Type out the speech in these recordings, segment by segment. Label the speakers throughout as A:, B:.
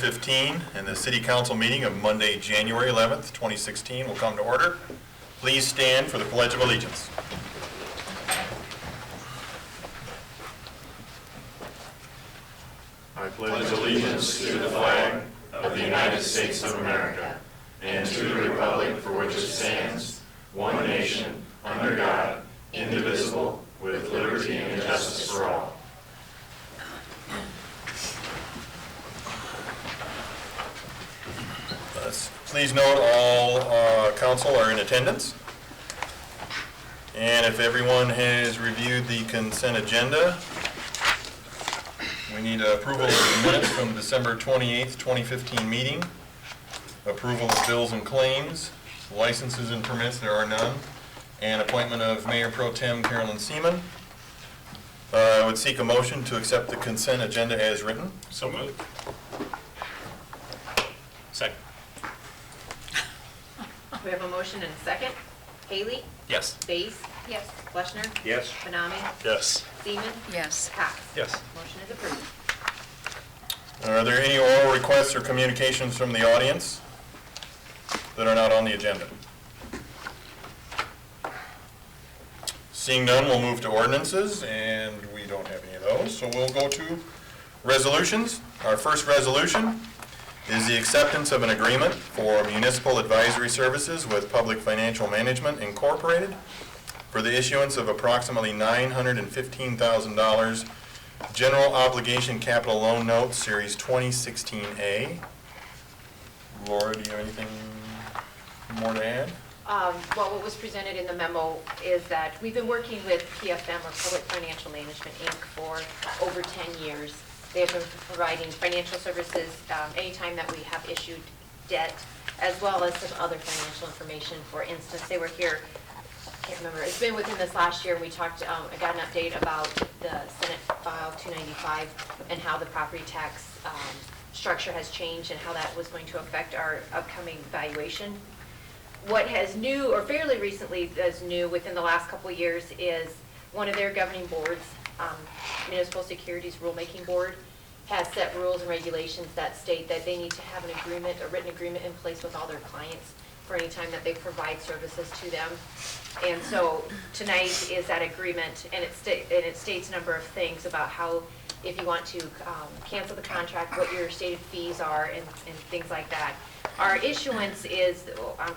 A: 7:15, and the City Council meeting of Monday, January 11th, 2016 will come to order. Please stand for the Pledge of Allegiance.
B: I pledge allegiance to the flag of the United States of America and to the republic for which it stands, one nation, under God, indivisible, with liberty and justice for all.
A: Please note all council are in attendance. And if everyone has reviewed the consent agenda, we need approval of the minutes from the December 28th, 2015 meeting, approval of bills and claims, licenses and permits, there are none, and appointment of Mayor Pro Tem Carolyn Seaman. I would seek a motion to accept the consent agenda as written.
B: So moved. Second.
C: We have a motion and a second. Haley?
B: Yes.
C: Bass? Yes. Fleshner?
B: Yes.
C: Benami?
B: Yes.
C: Seaman?
D: Yes.
C: Cox?
B: Yes.
C: Motion is approved.
A: Are there any oral requests or communications from the audience that are not on the agenda? Seeing none, we'll move to ordinances, and we don't have any of those, so we'll go to resolutions. Our first resolution is the acceptance of an agreement for municipal advisory services with Public Financial Management Incorporated for the issuance of approximately $915,000 general obligation capital loan notes, Series 2016A. Laura, do you have anything more to add?
C: Well, what was presented in the memo is that we've been working with PFM, or Public Financial Management, Inc., for over 10 years. They have been providing financial services anytime that we have issued debt, as well as some other financial information. For instance, they were here, I can't remember, it's been within this last year, we talked, I got an update about the Senate File 295 and how the property tax structure has changed and how that was going to affect our upcoming valuation. What has new, or fairly recently is new within the last couple of years, is one of their governing boards, Municipal Securities Rulemaking Board, has set rules and regulations that state that they need to have an agreement, a written agreement in place with all their clients for any time that they provide services to them. And so tonight is that agreement, and it states a number of things about how, if you want to cancel the contract, what your stated fees are, and things like that. Our issuance is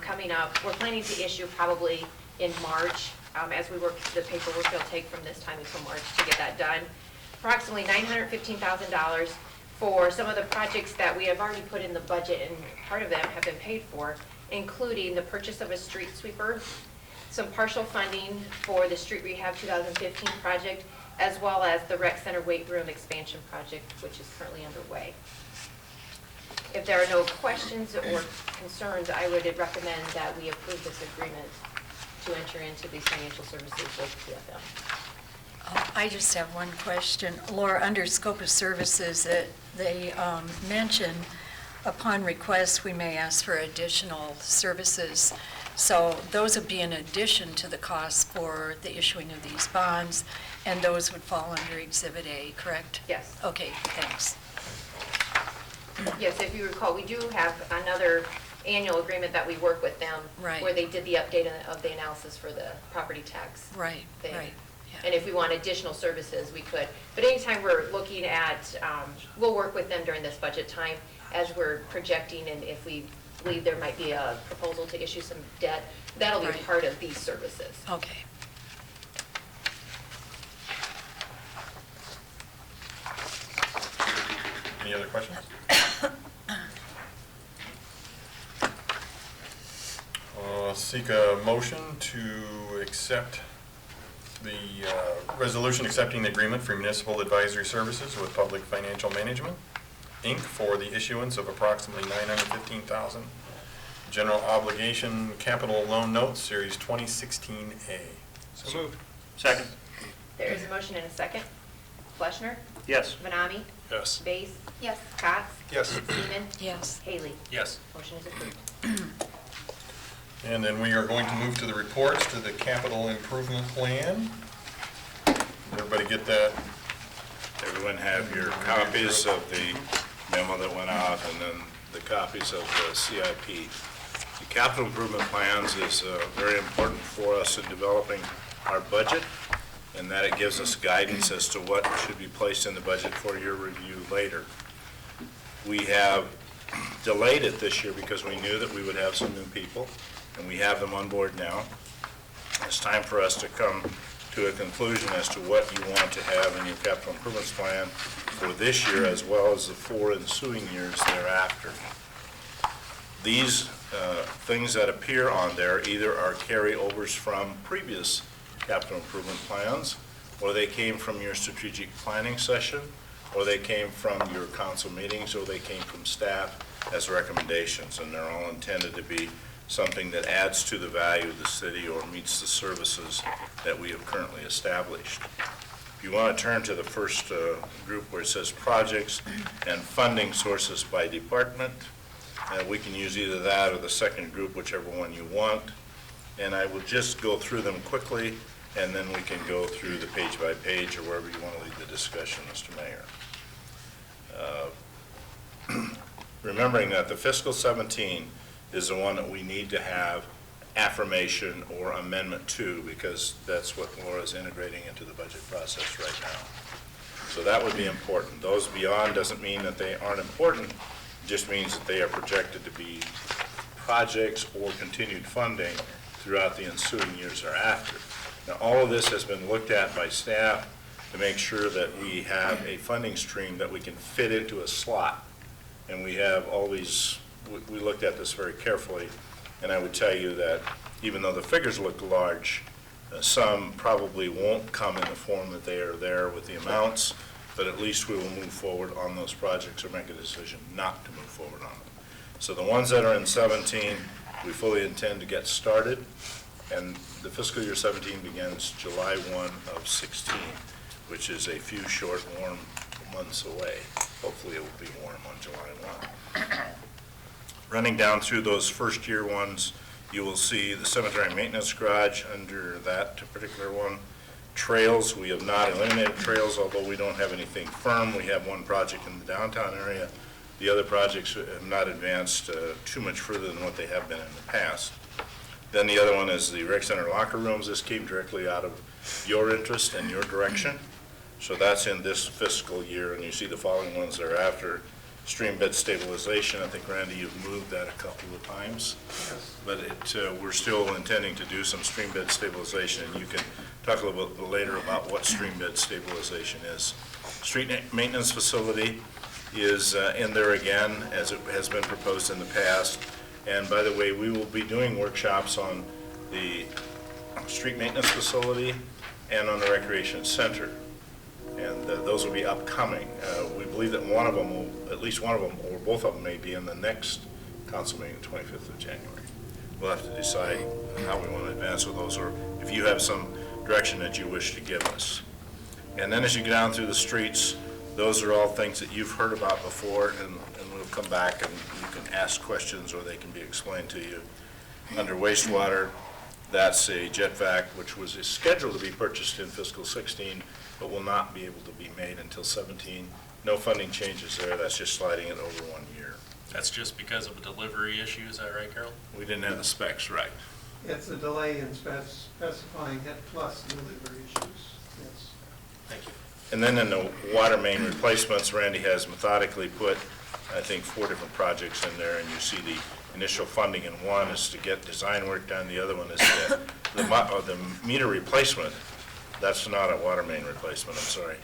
C: coming up. We're planning to issue probably in March. As we work through the paperwork, it'll take from this time until March to get that done. Approximately $915,000 for some of the projects that we have already put in the budget, and part of them have been paid for, including the purchase of a street sweeper, some partial funding for the street rehab 2015 project, as well as the rec center weight room expansion project, which is currently underway. If there are no questions or concerns, I would recommend that we approve this agreement to enter into these financial services with PFM.
D: I just have one question. Laura, under scope of services, they mention upon request we may ask for additional services. So those would be in addition to the costs for the issuing of these bonds, and those would fall under Exhibit A, correct?
C: Yes.
D: Okay, thanks.
C: Yes, if you recall, we do have another annual agreement that we work with them,
D: right,
C: where they did the update of the analysis for the property tax
D: right,
C: thing.
D: right. Yeah.
C: And if we want additional services, we could. But anytime we're looking at, we'll work with them during this budget time as we're projecting, and if we believe there might be a proposal to issue some debt, that'll be
D: right,
C: part of these services.
D: Okay.
A: Any other questions? Seek a motion to accept the resolution accepting the agreement for municipal advisory services with Public Financial Management, Inc. for the issuance of approximately $915,000 general obligation capital loan notes, Series 2016A.
B: So moved. Second.
C: There is a motion and a second. Fleshner?
B: Yes.
C: Benami?
B: Yes.
C: Bass? Yes. Cox?
B: Yes.
C: Seaman?
D: Yes.
C: Haley?
B: Yes.
C: Motion is approved.
A: And then we are going to move to the reports to the capital improvement plan. Everybody get that?
E: Everyone have your copies of the memo that went out, and then the copies of the CIP. The capital improvement plans is very important for us in developing our budget, and that it gives us guidance as to what should be placed in the budget for your review later. We have delayed it this year because we knew that we would have some new people, and we have them on board now. It's time for us to come to a conclusion as to what you want to have in your capital improvements plan for this year as well as the 4 ensuing years thereafter. These things that appear on there either are carryovers from previous capital improvement plans, or they came from your strategic planning session, or they came from your council meetings, or they came from staff as recommendations, and they're all intended to be something that adds to the value of the city or meets the services that we have currently established. If you want to turn to the first group where it says projects and funding sources by department, we can use either that or the second group, whichever one you want. And I will just go through them quickly, and then we can go through the page by page or wherever you want to lead the discussion, Mr. Mayor. Remembering that the fiscal 17 is the one that we need to have affirmation or amendment to, because that's what Laura's integrating into the budget process right now. So that would be important. Those beyond doesn't mean that they aren't important, it just means that they are projected to be projects or continued funding throughout the ensuing years thereafter. Now, all of this has been looked at by staff to make sure that we have a funding stream that we can fit into a slot. And we have all these, we looked at this very carefully, and I would tell you that even though the figures look large, some probably won't come in the form that they are there with the amounts, but at least we will move forward on those projects or make a decision not to move forward on them. So the ones that are in 17, we fully intend to get started, and the fiscal year 17 begins July 1 of 16, which is a few short, warm months away. Hopefully it will be warm on July 1. Running down through those first year ones, you will see the cemetery maintenance garage under that particular one. Trails, we have not eliminated trails, although we don't have anything firm. We have one project in the downtown area. The other projects have not advanced too much further than what they have been in the past. Then the other one is the rec center locker rooms. This came directly out of your interest and your direction. So that's in this fiscal year, and you see the following ones thereafter. Stream bed stabilization, I think, Randy, you've moved that a couple of times. Yes. But we're still intending to do some stream bed stabilization, and you can talk a little bit later about what stream bed stabilization is. Street maintenance facility is in there again, as it has been proposed in the past. And by the way, we will be doing workshops on the street maintenance facility and on the recreation center. And those will be upcoming. We believe that one of them will, at least one of them, or both of them may be in the next council meeting, 25th of January. We'll have to decide how we want to advance with those, or if you have some direction that you wish to give us. And then as you get down through the streets, those are all things that you've heard about before, and we'll come back and you can ask questions or they can be explained to you. Under wastewater, that's a jet vac, which was scheduled to be purchased in fiscal 16, but will not be able to be made until 17. No funding changes there. That's just sliding it over 1 year.
F: That's just because of a delivery issue, is that right, Carroll?
E: We didn't have the specs right.
G: It's a delay in specifying it plus delivery issues, yes.
F: Thank you.
E: And then in the water main replacements, Randy has methodically put, I think, 4 different projects in there, and you see the initial funding in one is to get design work done. The other one is the meter replacement. That's not a water main replacement, I'm sorry.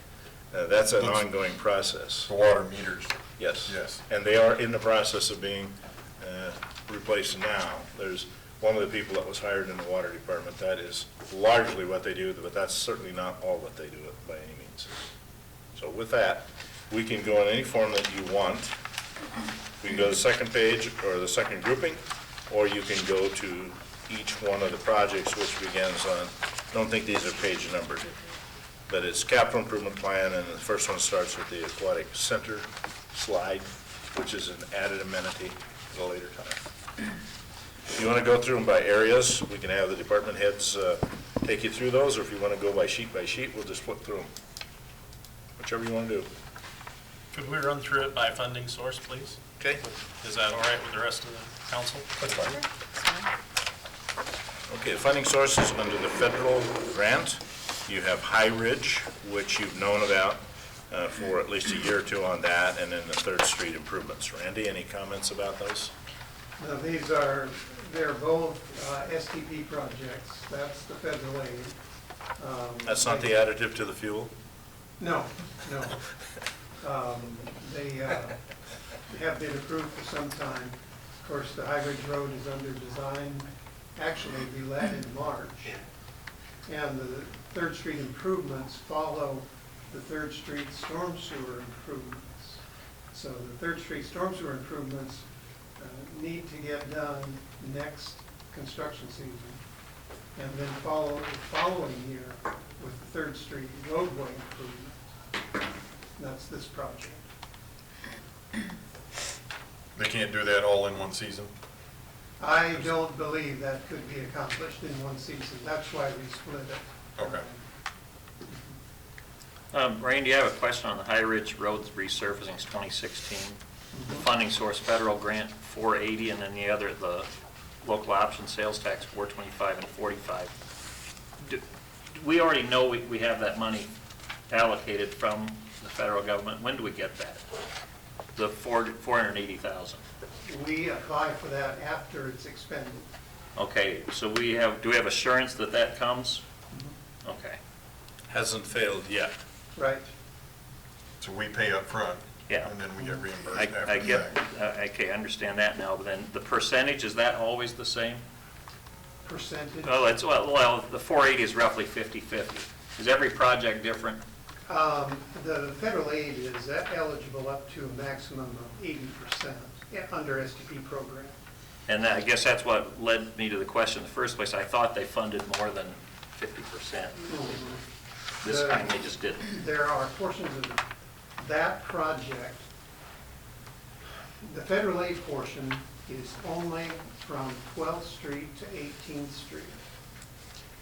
E: That's an ongoing process.
A: The water meters.
E: Yes.
A: Yes.
E: And they are in the process of being replaced now. There's one of the people that was hired in the water department. That is largely what they do, but that's certainly not all that they do by any means. So with that, we can go in any form that you want. We can go to the second page or the second grouping, or you can go to each one of the projects, which begins on, I don't think these are page numbered, but it's capital improvement plan, and the first one starts with the aquatic center slide, which is an added amenity at a later time. If you want to go through them by areas, we can have the department heads take you through those, or if you want to go by sheet, we'll just flip through them. Whichever you want to do.
F: Could we run through it by funding source, please?
E: Okay.
F: Is that all right with the rest of the council?
A: That's fine.
E: Okay, the funding sources under the federal grant, you have High Ridge, which you've known about for at least a year or two on that, and then the Third Street improvements. Randy, any comments about those?
G: Now, they're both STP projects. That's the federal aid.
E: That's not the additive to the fuel?
G: No, no. They have been approved for some time. Of course, the High Ridge Road is under design. Actually, we let in March. And the Third Street improvements follow the Third Street storm sewer improvements. So the Third Street storm sewer improvements need to get done next construction season. And then follow the following year with the Third Street roadway improvement. That's this project.
A: They can't do that all in one season?
G: I don't believe that could be accomplished in one season. That's why we split it.
A: Okay.
H: Randy, I have a question on the High Ridge Roads resurfacing 2016. The funding source, federal grant 480, and then the other, the local option sales tax 425 and 45. We already know we have that money allocated from the federal government. When do we get that? The 480,000.
G: We apply for that after it's expended.
H: Okay, so do we have assurance that that comes? Okay.
E: Hasn't failed yet.
G: Right.
A: So we pay up front,
H: Yeah.
A: and then we get reimbursed
H: I
A: after the
H: get,
A: fact.
H: okay, I understand that now, but then the percentage, is that always the same?
G: Percentage.
H: Well, the 480 is roughly 50/50. Is every project different?
G: The federal aid is eligible up to a maximum of 80% under STP program.
H: And I guess that's what led me to the question in the first place. I thought they funded more than 50%. This time they just didn't.
G: There are portions of that project. The federal aid portion is only from 12th Street to 18th Street.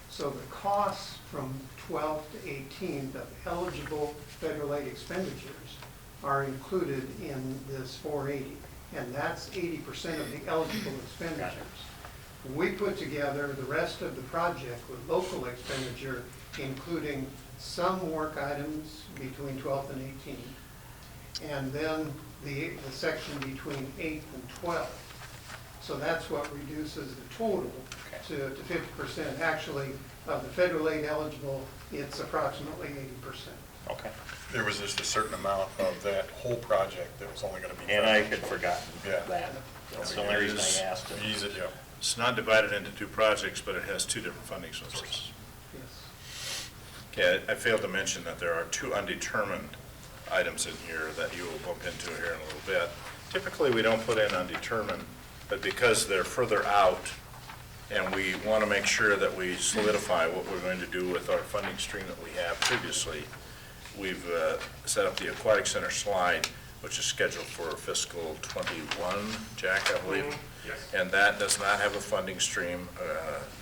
G: So the costs from 12th to 18th of eligible federal aid expenditures are included in this 480, and that's 80% of the eligible expenditures. We put together the rest of the project with local expenditure, including some work items between 12th and 18th, and then the section between 8th and 12th. So that's what reduces the total to 50%. Actually, of the federal aid eligible, it's approximately 80%.
H: Okay.
A: There was just a certain amount of that whole project that was only going to be.
H: And I had forgotten
A: Yeah.
H: that. That's the only reason I asked it.
A: Ease it, yeah.
E: It's not divided into two projects, but it has two different funding sources.
G: Yes.
E: Okay, I failed to mention that there are two undetermined items in here that you will bump into here in a little bit. Typically, we don't put in undetermined, but because they're further out, and we want to make sure that we solidify what we're going to do with our funding stream that we have previously, we've set up the Aquatic Center slide, which is scheduled for fiscal '21, Jack, I believe.
B: Yes.
E: And that does not have a funding stream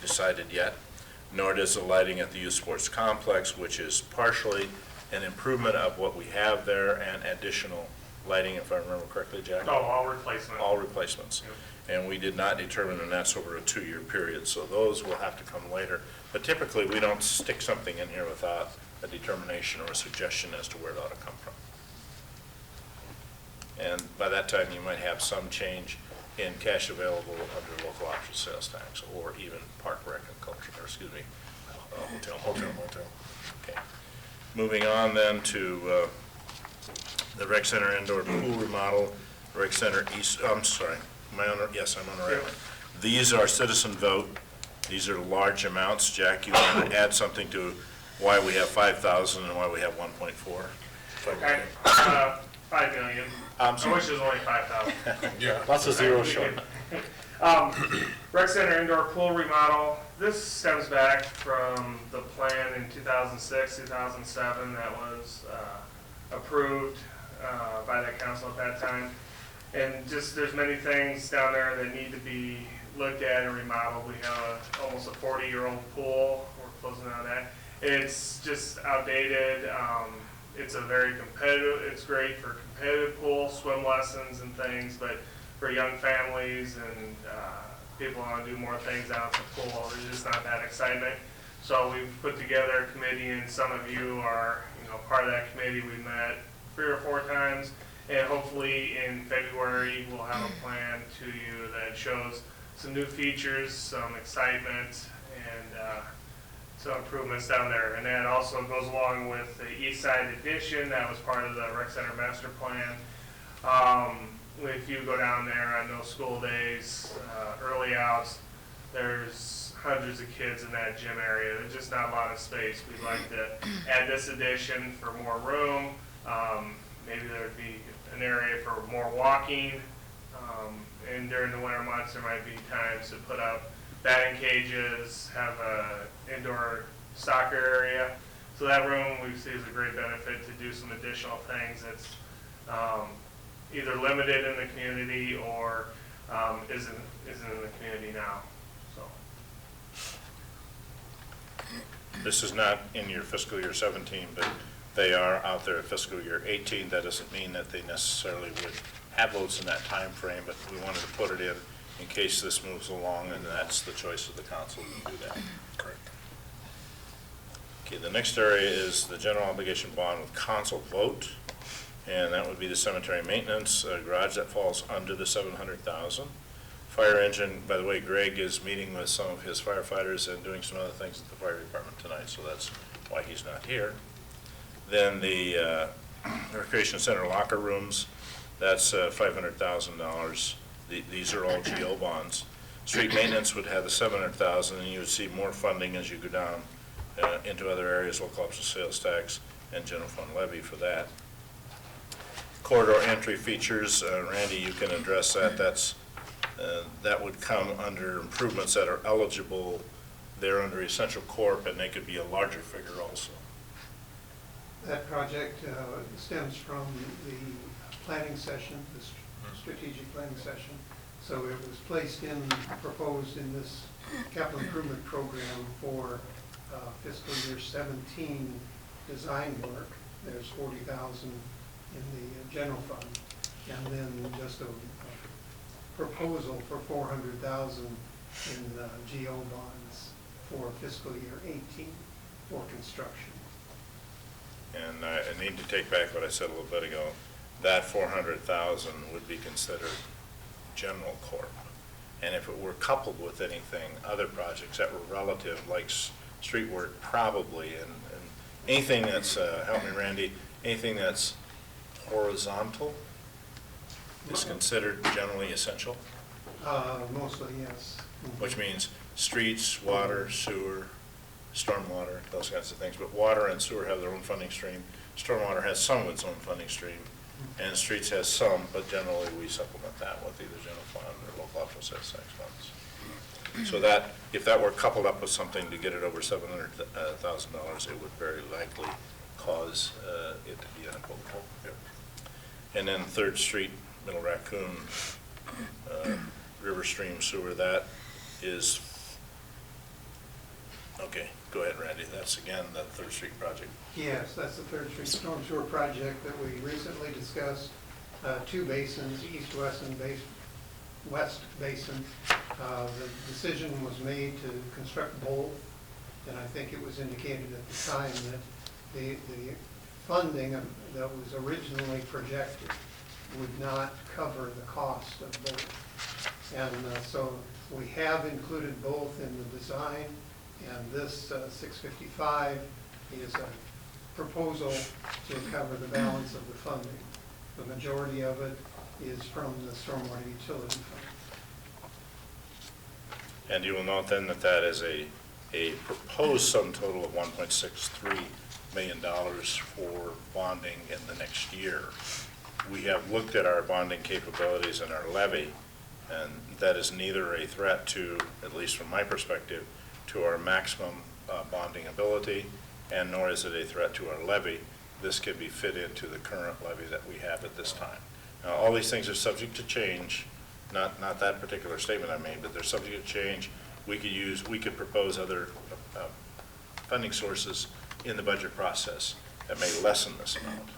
E: decided yet, nor does the lighting at the youth sports complex, which is partially an improvement of what we have there and additional lighting, if I remember correctly, Jack?
B: No, all replacement.
E: All replacements. And we did not determine, and that's over a 2-year period, so those will have to come later. But typically, we don't stick something in here without a determination or a suggestion as to where it ought to come from. And by that time, you might have some change in cash available under local option sales tax, or even park rec and culture, or excuse me, hotel. Okay. Moving on then to the rec center indoor pool remodel, rec center east, I'm sorry, yes, I'm on the right one. These are citizen vote. These are large amounts. Jack, you want to add something to why we have 5,000 and why we have 1.4?
B: Okay, 5 million. I wish it was only 5,000.
A: Yeah.
F: Lots of zeros short.
B: Rec center indoor pool remodel. This stems back from the plan in 2006, 2007 that was approved by the council at that time. And just there's many things down there that need to be looked at and remodeled. We have almost a 40-year-old pool. We're closing on that. It's just outdated.
I: it's a very competitive, it's great for competitive pool, swim lessons and things, but for young families and people want to do more things out at the pool, there's just not that excitement. So we've put together a committee, and some of you are, part of that committee. We met 3 or 4 times, and hopefully in February we'll have a plan to you that shows some new features, some excitement, and some improvements down there. And that also goes along with the East Side addition that was part of the Rec Center Master Plan. If you go down there on those school days, early outs, there's hundreds of kids in that gym area. There's just not a lot of space. We'd like to add this addition for more room. Maybe there'd be an area for more walking. And during the winter months, there might be times to put up batting cages, have an indoor soccer area. So that room we see is a great benefit to do some additional things that's either limited in the community or isn't in the community now. So
E: This is not in your fiscal year 17, but they are out there fiscal year 18. That doesn't mean that they necessarily would have votes in that time frame, but we wanted to put it in case this moves along, and that's the choice of the council to do that. Correct. Okay, the next area is the general obligation bond with council vote, and that would be the cemetery maintenance garage that falls under the $700,000. Fire engine, by the way, Greg is meeting with some of his firefighters and doing some other things at the fire department tonight, so that's why he's not here. Then the recreation center locker rooms, that's $500,000. These are all GO bonds. Street maintenance would have the $700,000, and you would see more funding as you go down into other areas, local option sales tax and general fund levy for that. Corridor entry features, Randy, you can address that. That would come under improvements that are eligible. They're under Essential Corp, and they could be a larger figure also.
G: That project stems from the planning session, the strategic planning session. So it was proposed in this capital improvement program for fiscal year 17 design work. There's $40,000 in the general fund, and then just a proposal for $400,000 in GO bonds for fiscal year 18 for construction.
E: And I need to take back what I said a little bit ago. That $400,000 would be considered general corp. And if it were coupled with anything, other projects that were relative, like street work, probably, and anything that's, help me Randy, anything that's horizontal is considered generally essential?
G: Mostly, yes.
E: Which means streets, water, sewer, stormwater, those kinds of things. But water and sewer have their own funding stream. Stormwater has some of its own funding stream, and streets has some, but generally we supplement that with either general fund or local option sales tax funds. So that, if that were coupled up with something to get it over $700,000, it would very likely cause it to be unequivocal. Yep. And then 3rd Street, Middle Raccoon, River Stream Sewer, that is, okay, go ahead, Randy. That's again the 3rd Street project.
G: Yes, that's the 3rd Street Storm Sewer project that we recently discussed. 2 basins, east-west and west basin. The decision was made to construct both, and I think it was indicated at the time that the funding that was originally projected would not cover the cost of both. And so we have included both in the design, and this 655 is a proposal to cover the balance of the funding. The majority of it is from the stormwater utility fund.
E: And you will note then that that is a proposed sum total of $1.63 million for bonding in the next year. We have looked at our bonding capabilities and our levy, and that is neither a threat to, at least from my perspective, to our maximum bonding ability, and nor is it a threat to our levy. This can be fit into the current levy that we have at this time. Now, all these things are subject to change, not that particular statement I made, but they're subject to change. We could propose other funding sources in the budget process. that may lessen this amount,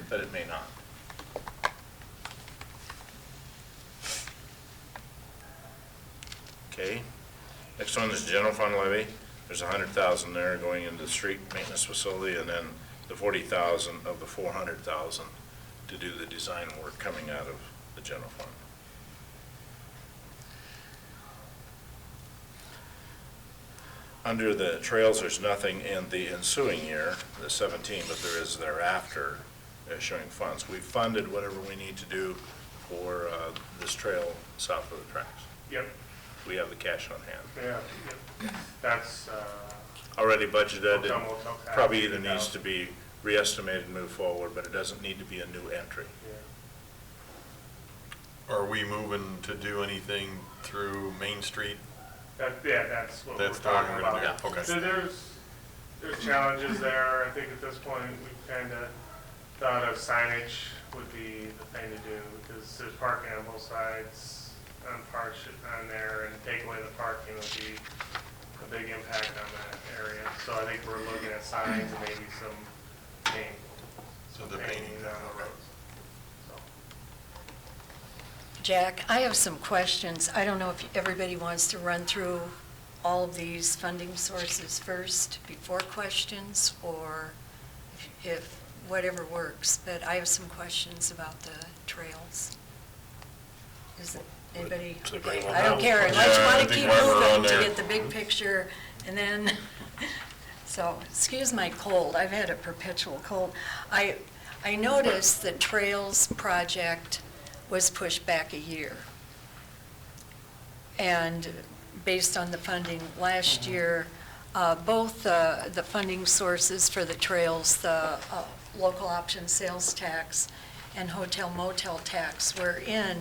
E: but it may not. Okay, next one is general fund levy. There's 100,000 there going into the street maintenance facility, and then the 40,000 of the 400,000 to do the design work coming out of the general fund. Under the trails, there's nothing in the ensuing year, the 17, but there is thereafter showing funds. We've funded whatever we need to do for this trail south of the tracks.
I: Yep,
E: We have the cash on hand.
I: yeah, yep. That's,
E: Already budgeted,
I: Hotel,
E: and
I: motel tax,
E: probably either needs to be re-estimated and move forward, but it doesn't need to be a new entry.
I: yeah.
A: Are we moving to do anything through Main Street?
I: Yeah, that's what we're
A: That's the one
I: talking
A: we're gonna
I: about.
A: do, okay.
I: So there's challenges there. I think at this point, we've kind of thought of signage would be the thing to do, because there's parking on both sides, on parks on there, and take away the parking would be a big impact on that area. So I think we're looking at signs and maybe some paint.
A: So the
I: painting
A: painting,
I: down the
A: okay.
I: road. So.
D: Jack, I have some questions. I don't know if everybody wants to run through all of these funding sources first before questions, or if whatever works, but I have some questions about the trails. Is it anybody?
E: Does anybody want
D: I don't
E: to-
D: care,
A: Yeah,
D: unless you
A: I
D: want to
A: think
D: keep
A: while we're on
D: moving to
A: there-
D: get the big picture, and then, so, excuse my cold, I've had a perpetual cold. I noticed the Trails project was pushed back a year. And based on the funding last year, both the funding sources for the trails, the local option sales tax and hotel motel tax were in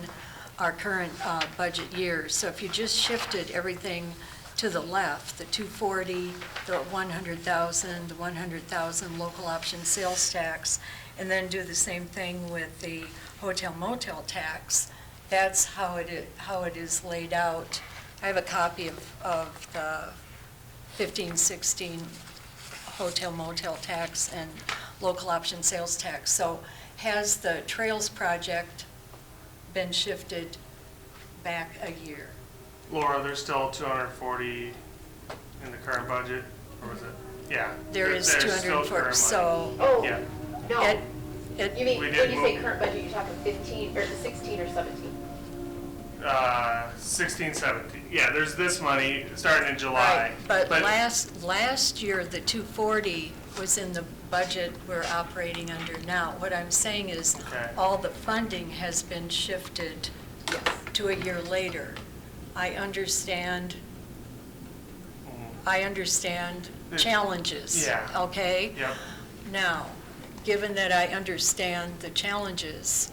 D: our current budget year. So if you just shifted everything to the left, the 240, the 100,000, the 100,000 local option sales tax, and then do the same thing with the hotel motel tax, that's how it is laid out. I have a copy of the 15-16 hotel motel tax and local option sales tax. So has the Trails project been shifted back a year?
I: Laura, there's still 240 in the current budget, or was it? Yeah.
D: There is
I: there's still
D: 240,
I: current money.
D: so
C: Oh,
I: Yeah.
C: no. You mean,
I: We
C: when
I: did
C: you say
I: move-
C: current budget, you're talking 15, or 16 or 17?
I: 16, 17. Yeah, there's this money starting in July.
D: Right, but last year, the 240 was in the budget we're operating under now. What I'm saying is,
I: Okay.
D: all the funding has been shifted to a year later. I understand challenges.
I: Yeah.
D: Okay?
I: Yep.
D: Now, given that I understand the challenges,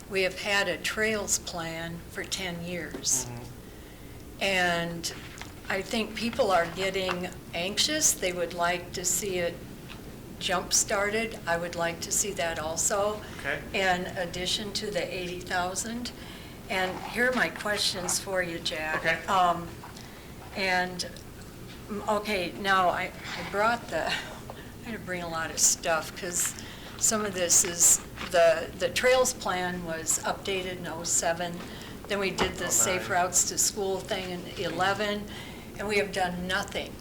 D: we have had a Trails plan for 10 years. And I think people are getting anxious. They would like to see it jump-started. I would like to see that also.
I: Okay.
D: In addition to the 80,000. And here are my questions for you, Jack.
I: Okay.
D: Okay, now I brought I had to bring a lot of stuff because some of this is, the Trails plan was updated in '07. Then we did the Safe Routes to School thing in '11, and we have done nothing.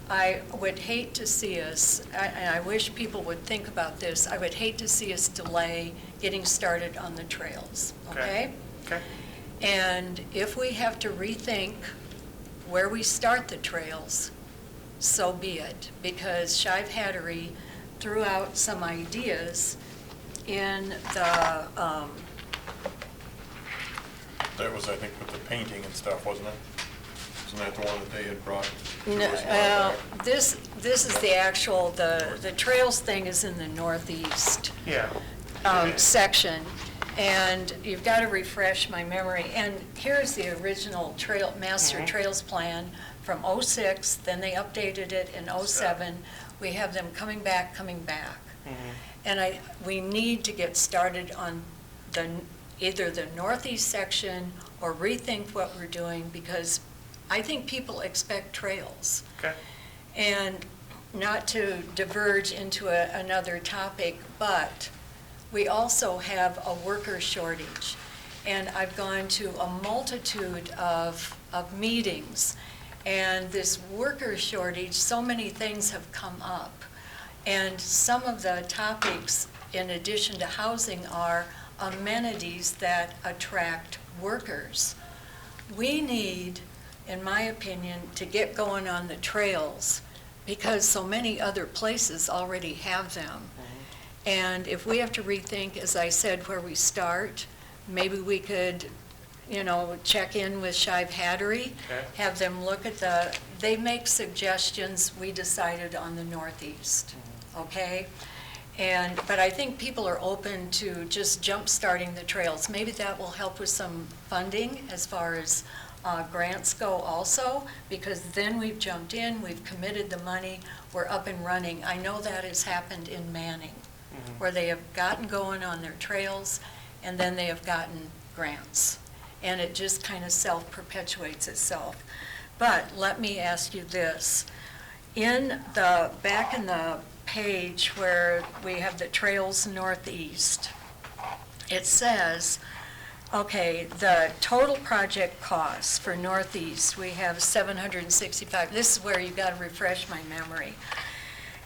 D: I would hate to see us, and I wish people would think about this, I would hate to see us delay getting started on the trails, okay?
I: Okay.
D: And if we have to rethink where we start the trails, so be it, because Shive Hattery threw out some ideas in the,
A: That was, I think, with the painting and stuff, wasn't it? Isn't that the one that they had brought? to
D: no,
A: us a while back?
D: this is the actual, the trails thing is in the northeast
I: Yeah.
D: section, and you've got to refresh my memory. And here's the original master trails plan from '06, then they updated it in '07. We have them coming back. And we need to get started on either the northeast section or rethink what we're doing, because I think people expect trails.
I: Okay.
D: And not to diverge into another topic, but we also have a worker shortage. And I've gone to a multitude of meetings, and this worker shortage, so many things have come up. And some of the topics, in addition to housing, are amenities that attract workers. We need, in my opinion, to get going on the trails because so many other places already have them. And if we have to rethink, as I said, where we start, maybe we could, check in with Shive Hattery,
I: Okay.
D: have them look at they make suggestions, we decided on the northeast, okay? But I think people are open to just jump-starting the trails. Maybe that will help with some funding as far as grants go also, because then we've jumped in, we've committed the money, we're up and running. I know that has happened in Manning, where they have gotten going on their trails, and then they have gotten grants. And it just kind of self-perpetuates itself. But let me ask you this. Back in the page where we have the Trails Northeast, it says, okay, the total project cost for Northeast, we have 765. This is where you've got to refresh my memory.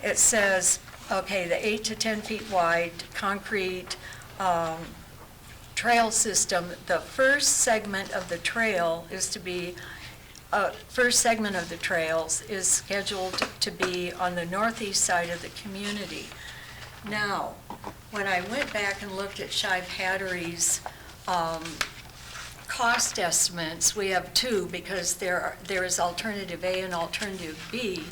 D: It says, okay, the 8 to 10 feet wide concrete trail system, the first segment of the trail is scheduled to be on the northeast side of the community. Now, when I went back and looked at Shive Hattery's cost estimates, we have two because there is alternative A and alternative B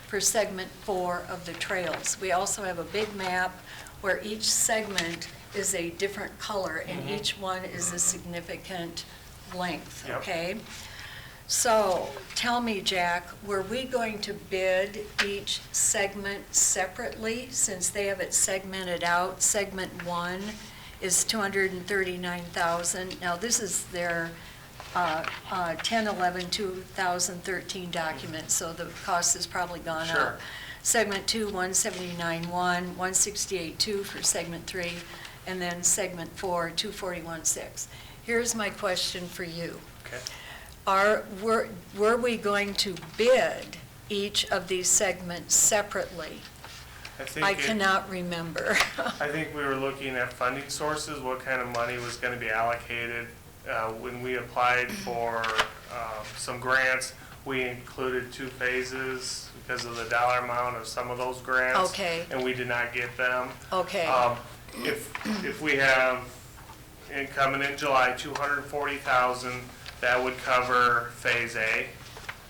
D: for segment 4 of the trails. We also have a big map where each segment is a different color and each one is a significant length,
I: Yep.
D: okay? So tell me, Jack, were we going to bid each segment separately since they have it segmented out? Segment 1 is $239,000. Now this is their 10/11/2013 document, so the cost has probably gone
I: Sure.
D: up. Segment 2, 179.1, 168.2 for segment 3, and then segment 4, 241.6. Here's my question for you.
I: Okay.
D: Were we going to bid each of these segments separately? I cannot remember.
I: I think we were looking at funding sources, what kind of money was going to be allocated. When we applied for some grants, we included 2 phases because of the dollar amount of some of those grants.
D: Okay.
I: And we did not get them.
D: Okay.
I: If we have, coming in July, 240,000, that would cover Phase A.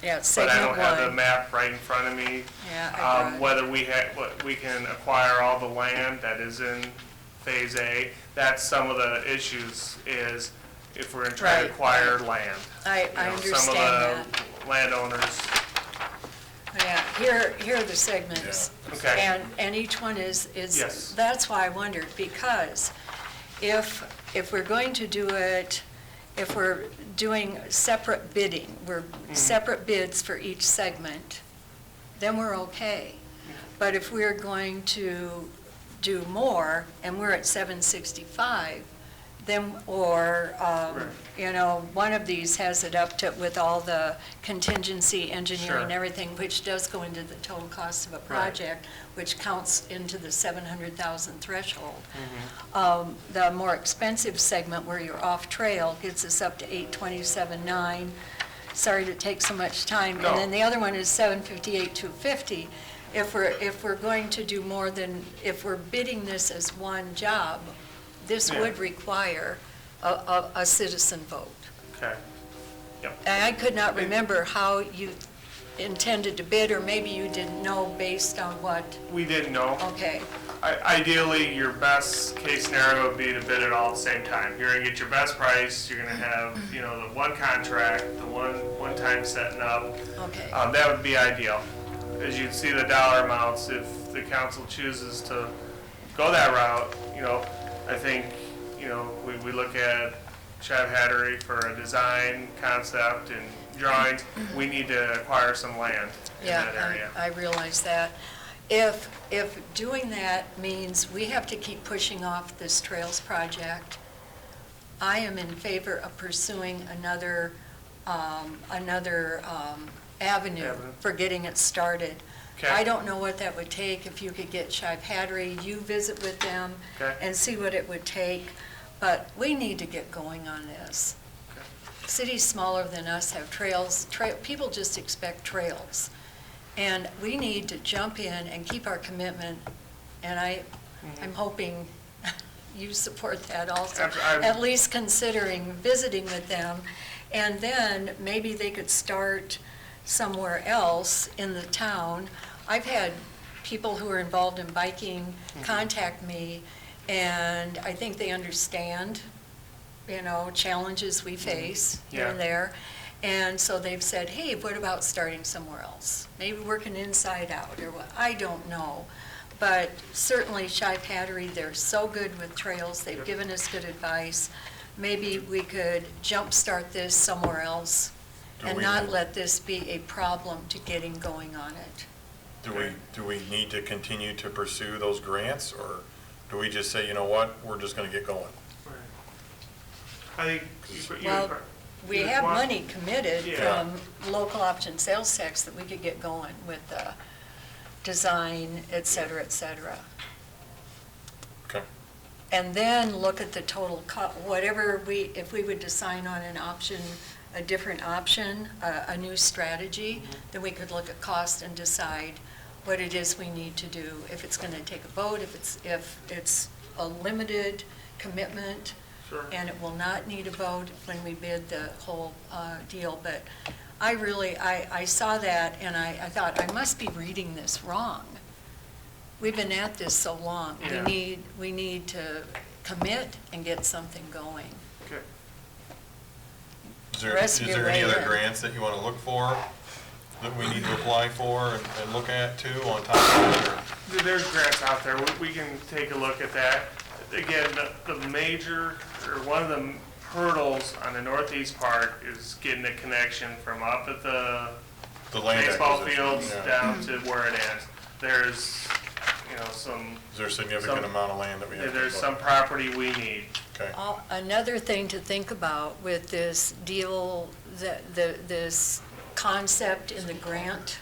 D: Yeah,
I: But I
D: segment
I: don't have the
D: 1.
I: map right in front of me.
D: Yeah, I got it.
I: Whether we can acquire all the land that is in Phase A, that's some of the issues is if we're gonna try to
D: Right.
I: acquire land.
D: I
I: You know,
D: understand
I: Some
D: that.
I: of the landowners,
D: Yeah, here are the segments.
I: Okay.
D: And each one is,
I: Yes.
D: that's why I wondered, because if we're going to do it, if we're doing separate bidding, we're separate bids for each segment, then we're okay. But if we're going to do more, and we're at 765, then, one of these has it up to, with all the contingency engineering and
I: Sure.
D: everything, which does go into the total cost of a project, which counts into the 700,000 threshold. The more expensive segment where you're off trail gets us up to 827.9. Sorry to take so much time.
I: No.
D: And then the other one is 758.250. If we're going to do more than, if we're bidding this as one job, this
I: Yeah.
D: would require a citizen vote.
I: okay.
D: And I could not remember how you intended to bid, or maybe you didn't know based on what,
I: We didn't know.
D: okay,
I: Ideally, your best case scenario would be to bid it all at the same time. You're gonna get your best price, you're gonna have, the one contract, the one time setting up.
D: okay.
I: That would be ideal. As you see the dollar amounts, if the council chooses to go that route, I think, we look at Shive Hattery for a design concept and drawings. We need to acquire some land in that
D: Yeah,
I: area.
D: I realize that. If doing that means we have to keep pushing off this trails project, I am in favor of pursuing another avenue for getting it started.
I: Okay.
D: I don't know what that would take, if you could get Shive Hattery, you visit with them
I: Okay.
D: and see what it would take, but we need to get going on this. Cities smaller than us have trails, people just expect trails. And we need to jump in and keep our commitment, and I'm hoping you support that also. At least considering visiting with them, and then maybe they could start somewhere else in the town. I've had people who are involved in biking contact me, and I think they understand, challenges we face here and there. And so they've said, hey, what about starting somewhere else? Maybe working inside out or what, I don't know. But certainly Shive Hattery, they're so good with trails, they've given us good advice. Maybe we could jumpstart this somewhere else and not let this be a problem to getting going on it.
A: Do we need to continue to pursue those grants, or do we just say, you know what, we're just gonna get going?
I: I think
D: Well, we have money committed
I: Yeah.
D: from local option sales tax that we could get going with design, et cetera, et cetera.
A: Okay.
D: And then look at the total, whatever if we would decide on an option, a different option, a new strategy, then we could look at cost and decide what it is we need to do. If it's going to take a vote, if it's a limited commitment,
I: Sure.
D: and it will not need a vote when we bid the whole deal. But I saw that, and I thought, I must be reading this wrong. We've been at this so long.
I: Yeah.
D: We need to commit and get something going.
I: Okay.
A: Is
D: The rest of
A: there
D: your
A: any
D: way
A: other
D: in.
A: grants that you want to look for, that we need to apply for and look at too on top of it?
I: There's grants out there, we can take a look at that. Again, the major, or one of the hurdles on the northeast part is getting a connection from up at the
A: The land
I: baseball
A: acquisition,
I: fields
A: yeah.
I: down to where it ends. There's, some,
A: Is there a significant amount of land that we have to
I: there's
A: look?
I: some property we need.
A: Okay.
D: Another thing to think about with this deal, this concept in the Grant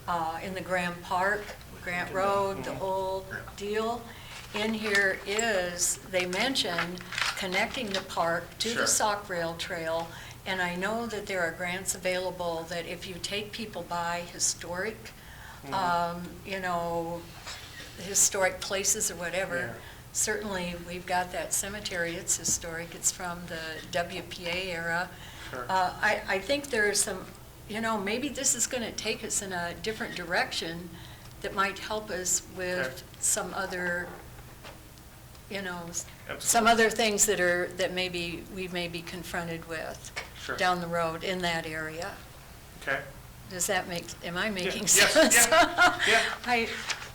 D: Park, Grant Road, the whole deal, in here is, they mention connecting the park to
I: Sure.
D: the Sauk Rail Trail, and I know that there are grants available that if you take people by historic, historic places or whatever,
I: Yeah.
D: certainly we've got that cemetery, it's historic, it's from the WPA era.
I: Sure.
D: I think there's some, maybe this is going to take us in a different direction that might help us with
I: Okay.
D: some other,
I: Absolutely.
D: some other things that maybe we may be confronted with
I: Sure.
D: down the road in that area.
I: Okay.
D: Does that am I making
I: Yes,
D: sense?
I: yeah.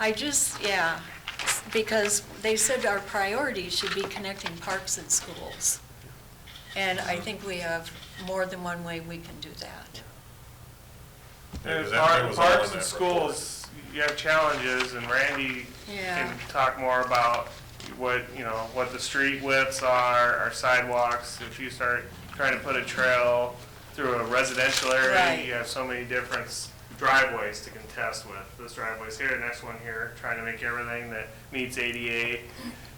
D: I just, because they said our priority should be connecting parks and schools. And I think we have more than one way we can do that.
A: Yeah, 'cause
I: And
A: that was all in
I: parks and
A: that
I: schools, you have challenges, and Randy
D: Yeah.
I: can talk more about what the street widths are, our sidewalks. If you start trying to put a trail through a residential area,
D: Right.
I: you have so many different driveways to contest with. This driveway's here, the next one here, trying to make everything that meets ADA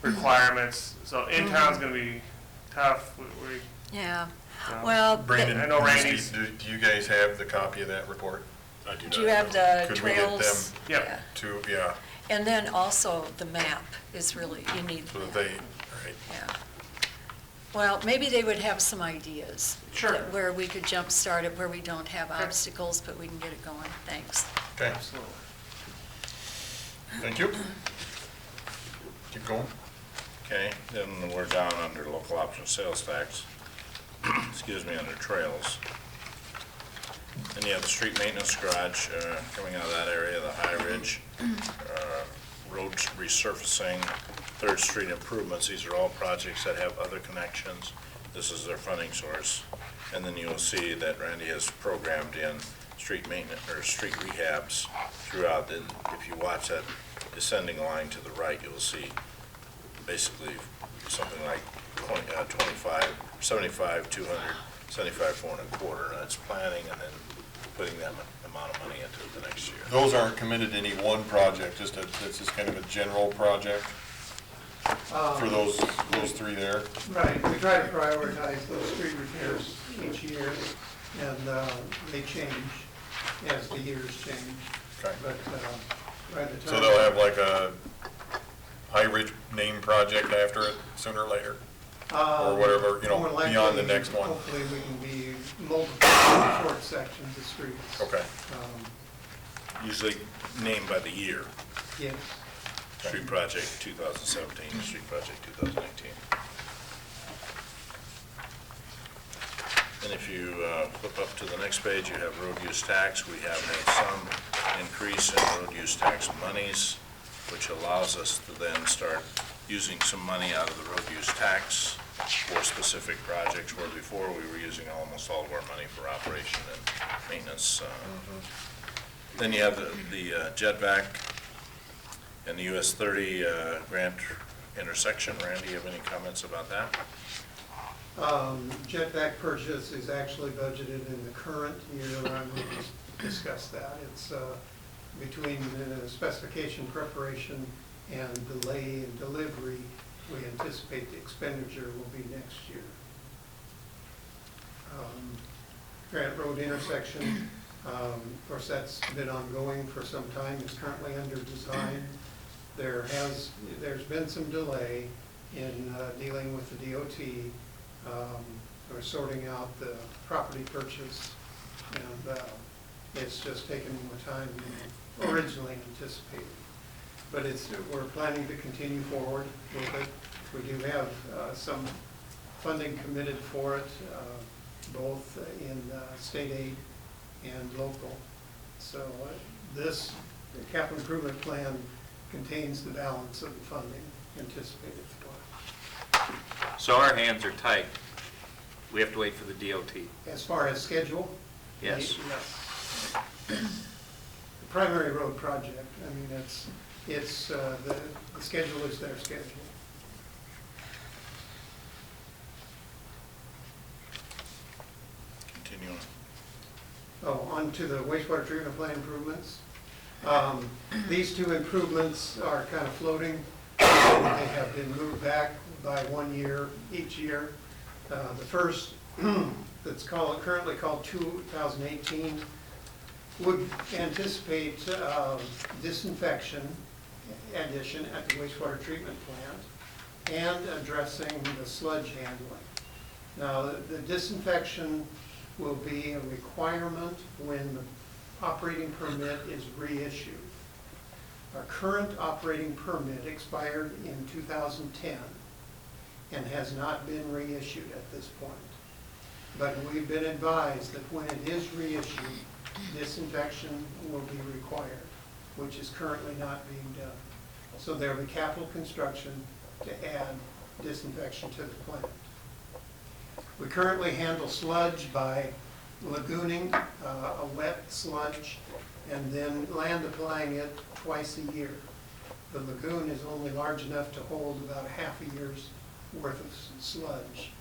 I: requirements. So in-town's gonna be tough.
D: Yeah,
I: So-
D: well,
A: Brandon,
I: I know Randy's-
A: do you guys have the copy of that report?
E: I do
D: do you
E: not
D: have
E: know.
D: the
A: Could we get
D: trails?
A: them
I: Yep.
D: Yeah.
A: Yeah,
D: And then also the map is really, you need
A: so
D: the
A: that
D: map.
A: they, right.
D: Yeah. Well, maybe they would have some ideas.
I: Sure.
D: Where we could jumpstart it, where we don't have obstacles, but we can get it going. Thanks.
A: Okay,
I: Absolutely.
A: thank you. Keep going.
E: Okay, then we're down under local option sales tax, excuse me, under trails. And you have the street maintenance garage coming out of that area, the High Ridge, road resurfacing, Third Street improvements. These are all projects that have other connections. This is their funding source. And then you'll see that Randy has programmed in street maintenance, or street rehabs throughout. And if you watch that descending line to the right, you'll see basically something like 25, 75, 200, 75, 4 1/4. That's planning and then putting that amount of money into it the next year.
A: Those aren't committed to any one project, it's just kind of a general project for those three there?
G: Right, we try to prioritize those street repairs each year, and they change as the years change.
A: Okay.
G: But by the time...
A: So they'll have like a High Ridge name project after it, sooner or later? Or whatever, you know,
G: more likely,
A: beyond the next one?
G: Hopefully, we can be multiple short sections of streets.
A: Okay.
E: Usually named by the year.
G: Yes.
E: Street project 2017, street project 2018. And if you flip up to the next page, you have road use tax. We have had some increase in road use tax monies, which allows us to then start using some money out of the road use tax for specific projects, where before we were using almost all of our money for operation and maintenance. Then you have the jetback and the US 30 grant intersection. Randy, you have any comments about that?
G: Jetback purchase is actually budgeted in the current year. I will discuss that. It's between the specification preparation and delay in delivery. We anticipate the expenditure will be next year. Grant Road intersection, of course, that's been ongoing for some time. It's currently under design. There's been some delay in dealing with the DOT. We're sorting out the property purchase, and it's just taken more time than originally anticipated. But we're planning to continue forward with it. We do have some funding committed for it, both in state aid and local. So this capital improvement plan contains the balance of the funding anticipated for it.
H: So our hands are tight. We have to wait for the DOT.
G: As far as schedule?
H: Yes.
G: Yes. The primary road project, I mean, the schedule is their schedule.
E: Continue on.
G: Oh, on to the wastewater treatment plant improvements. These two improvements are kind of floating. They have been moved back by 1 year each year. The first, that's currently called 2018, would anticipate disinfection addition at the wastewater treatment plant and addressing the sludge handling. Now, the disinfection will be a requirement when the operating permit is reissued. Our current operating permit expired in 2010 and has not been reissued at this point. But we've been advised that when it is reissued, disinfection will be required, which is currently not being done. So there will be capital construction to add disinfection to the plant. We currently handle sludge by lagooning, a wet sludge, and then land applying it twice a year. The lagoon is only large enough to hold about half a year's worth of sludge.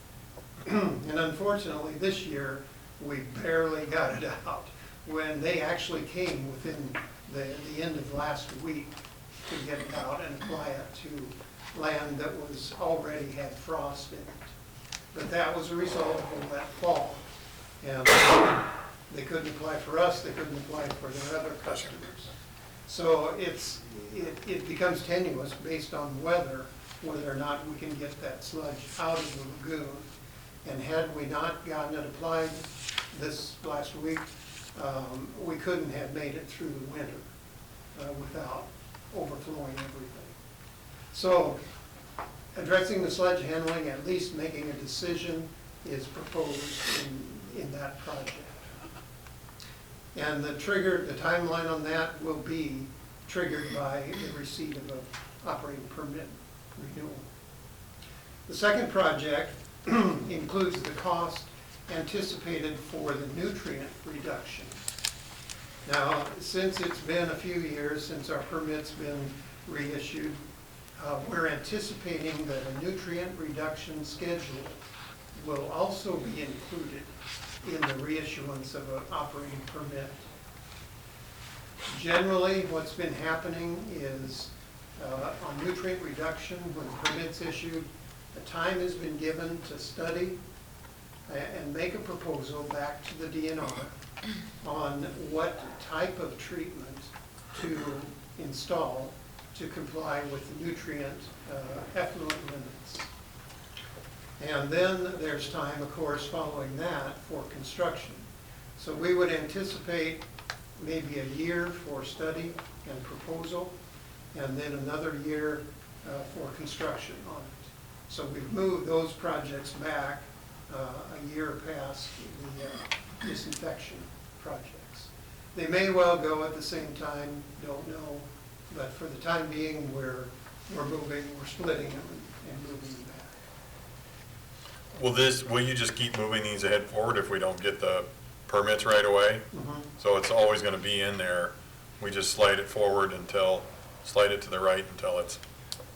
G: And unfortunately, this year, we barely got it out when they actually came within the end of last week to get it out and apply it to land that was already had frost in it. But that was a result of a wet fall. And they couldn't apply for us, they couldn't apply for their other customers. So it becomes tenuous based on weather, whether or not we can get that sludge out of the lagoon. And had we not gotten it applied this last week, we couldn't have made it through the winter without overflowing everything. So addressing the sludge handling, at least making a decision, is proposed in that project. And the timeline on that will be triggered by the receipt of an operating permit renewal. The second project includes the cost anticipated for the nutrient reduction. Now, since it's been a few years since our permit's been reissued, we're anticipating that a nutrient reduction schedule will also be included in the reissuance of an operating permit. Generally, what's been happening is on nutrient reduction, when the permit's issued, the time has been given to study and make a proposal back to the DNR on what type of treatment to install to comply with the nutrient effluent limits. And then there's time, of course, following that for construction. So we would anticipate maybe a year for study and proposal, and then another year for construction on it. So we've moved those projects back a year past the disinfection projects. They may well go at the same time, don't know, but for the time being, we're splitting them and moving them back.
A: Will you just keep moving these ahead forward if we don't get the permits right away?
G: Mhm.
A: So it's always gonna be in there, we just slide it forward slide it to the right until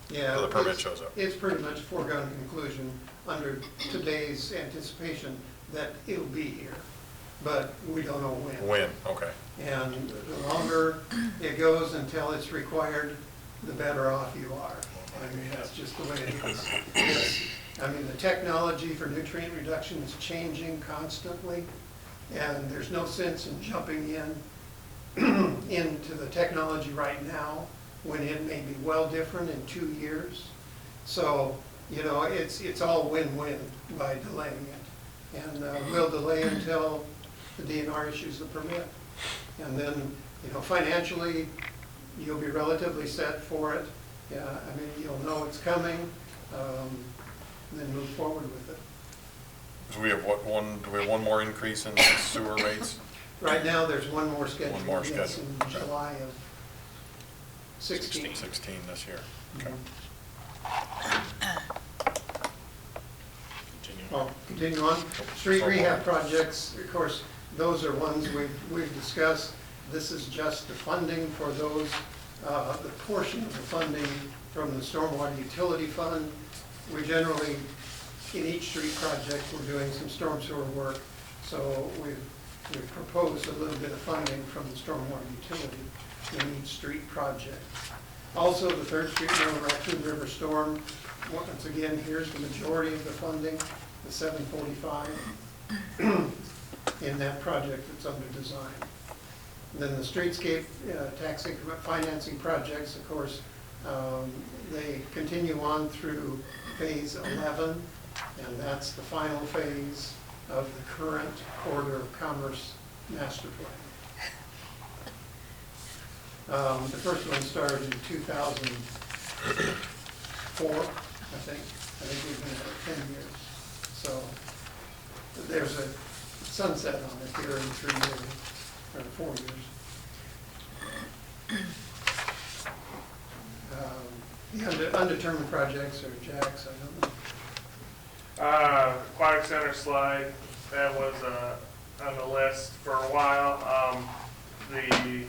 G: Yeah,
A: the permit shows up.
G: It's pretty much a foregone conclusion under today's anticipation that it'll be here, but we don't know when.
A: When, okay.
G: And the longer it goes until it's required, the better off you are. I mean, that's just the way it is. I mean, the technology for nutrient reduction is changing constantly, and there's no sense in jumping into the technology right now when it may be well different in 2 years. So, you know, it's all win-win by delaying it. And we'll delay until the DNR issues the permit. And then, you know, financially, you'll be relatively set for it. Yeah, I mean, you'll know it's coming, and then move forward with it.
A: So do we have one more increase in sewer rates?
G: Right now, there's one more schedule.
A: One more
G: Yes,
A: schedule.
G: in July of 16.
A: 16 this year. Okay. Continue.
G: Well, continue on. Street rehab projects, of course, those are ones we've discussed. This is just the funding for those, the portion of the funding from the stormwater utility fund. We generally, in each street project, we're doing some storm sewer work, so we've proposed a little bit of funding from the stormwater utility in each street project. Also, the 3rd Street Mill Raccoon River Storm, once again, here's the majority of the funding, the $745 in that project that's under design. And then the streetscape tax increment financing projects, of course, they continue on through phase 11, and that's the final phase of the current Corridor of Commerce master plan. The first one started in 2004, I think. I think we've been at 10 years. So there's a sunset on it here in 3 years, or 4 years. The undetermined projects, or JACs, I don't know.
I: Aquatic Center slide, that was on the list for a while. The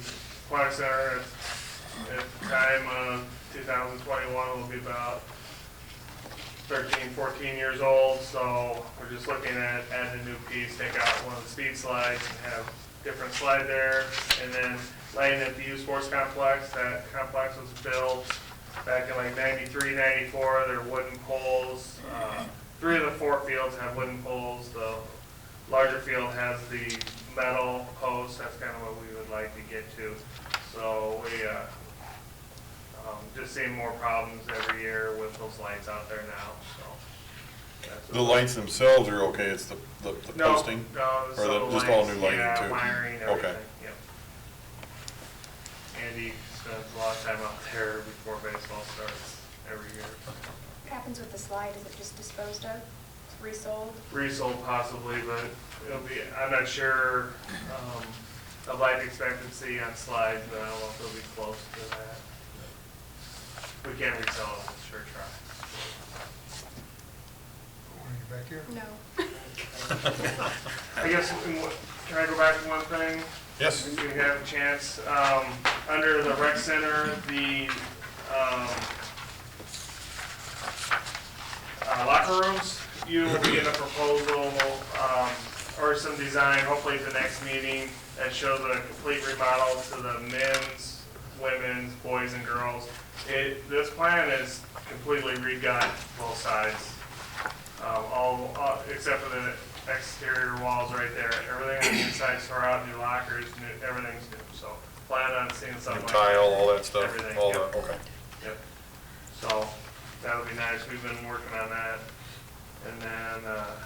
I: Aquatic Center at the time of 2021 will be about 13, 14 years old, so we're just looking at adding a new piece, take out one of the speed slides and have different slide there, and then laying at the youth sports complex. That complex was built back in like 93, 94. They're wooden poles. 3 of the 4 fields have wooden poles. The larger field has the metal post. That's kind of what we would like to get to. So we just seeing more problems every year with those lights out there now. So that's
A: The lights themselves are okay, it's the posting?
I: No,
A: Or just all new lighting
I: yeah,
A: too?
I: wiring,
A: Okay.
I: everything. Yep. Andy spends a lot of time out there before baseball starts every year.
J: What happens with the slide? Is it just disposed of? It's resold?
I: Resold possibly, but it'll be, I'm not sure, the life expectancy on slides, but I don't know if it'll be close to that. We can't resell it, we'll sure try.
J: No.
I: I guess, can I go back to one thing?
A: Yes.
I: If you have a chance, under the rec center, the locker rooms, you will be in a proposal or some design, hopefully at the next meeting, that shows a complete remodel to the men's, women's, boys and girls. This plan is completely redone both sides, all except for the exterior walls right there. Everything on the inside tore out, new lockers, everything's new. So plan on seeing something
A: New
I: like
A: tile,
I: that.
A: all that stuff,
I: Everything,
A: all
I: yep.
A: that, okay.
I: Yep. So that would be nice. We've been working on that. And then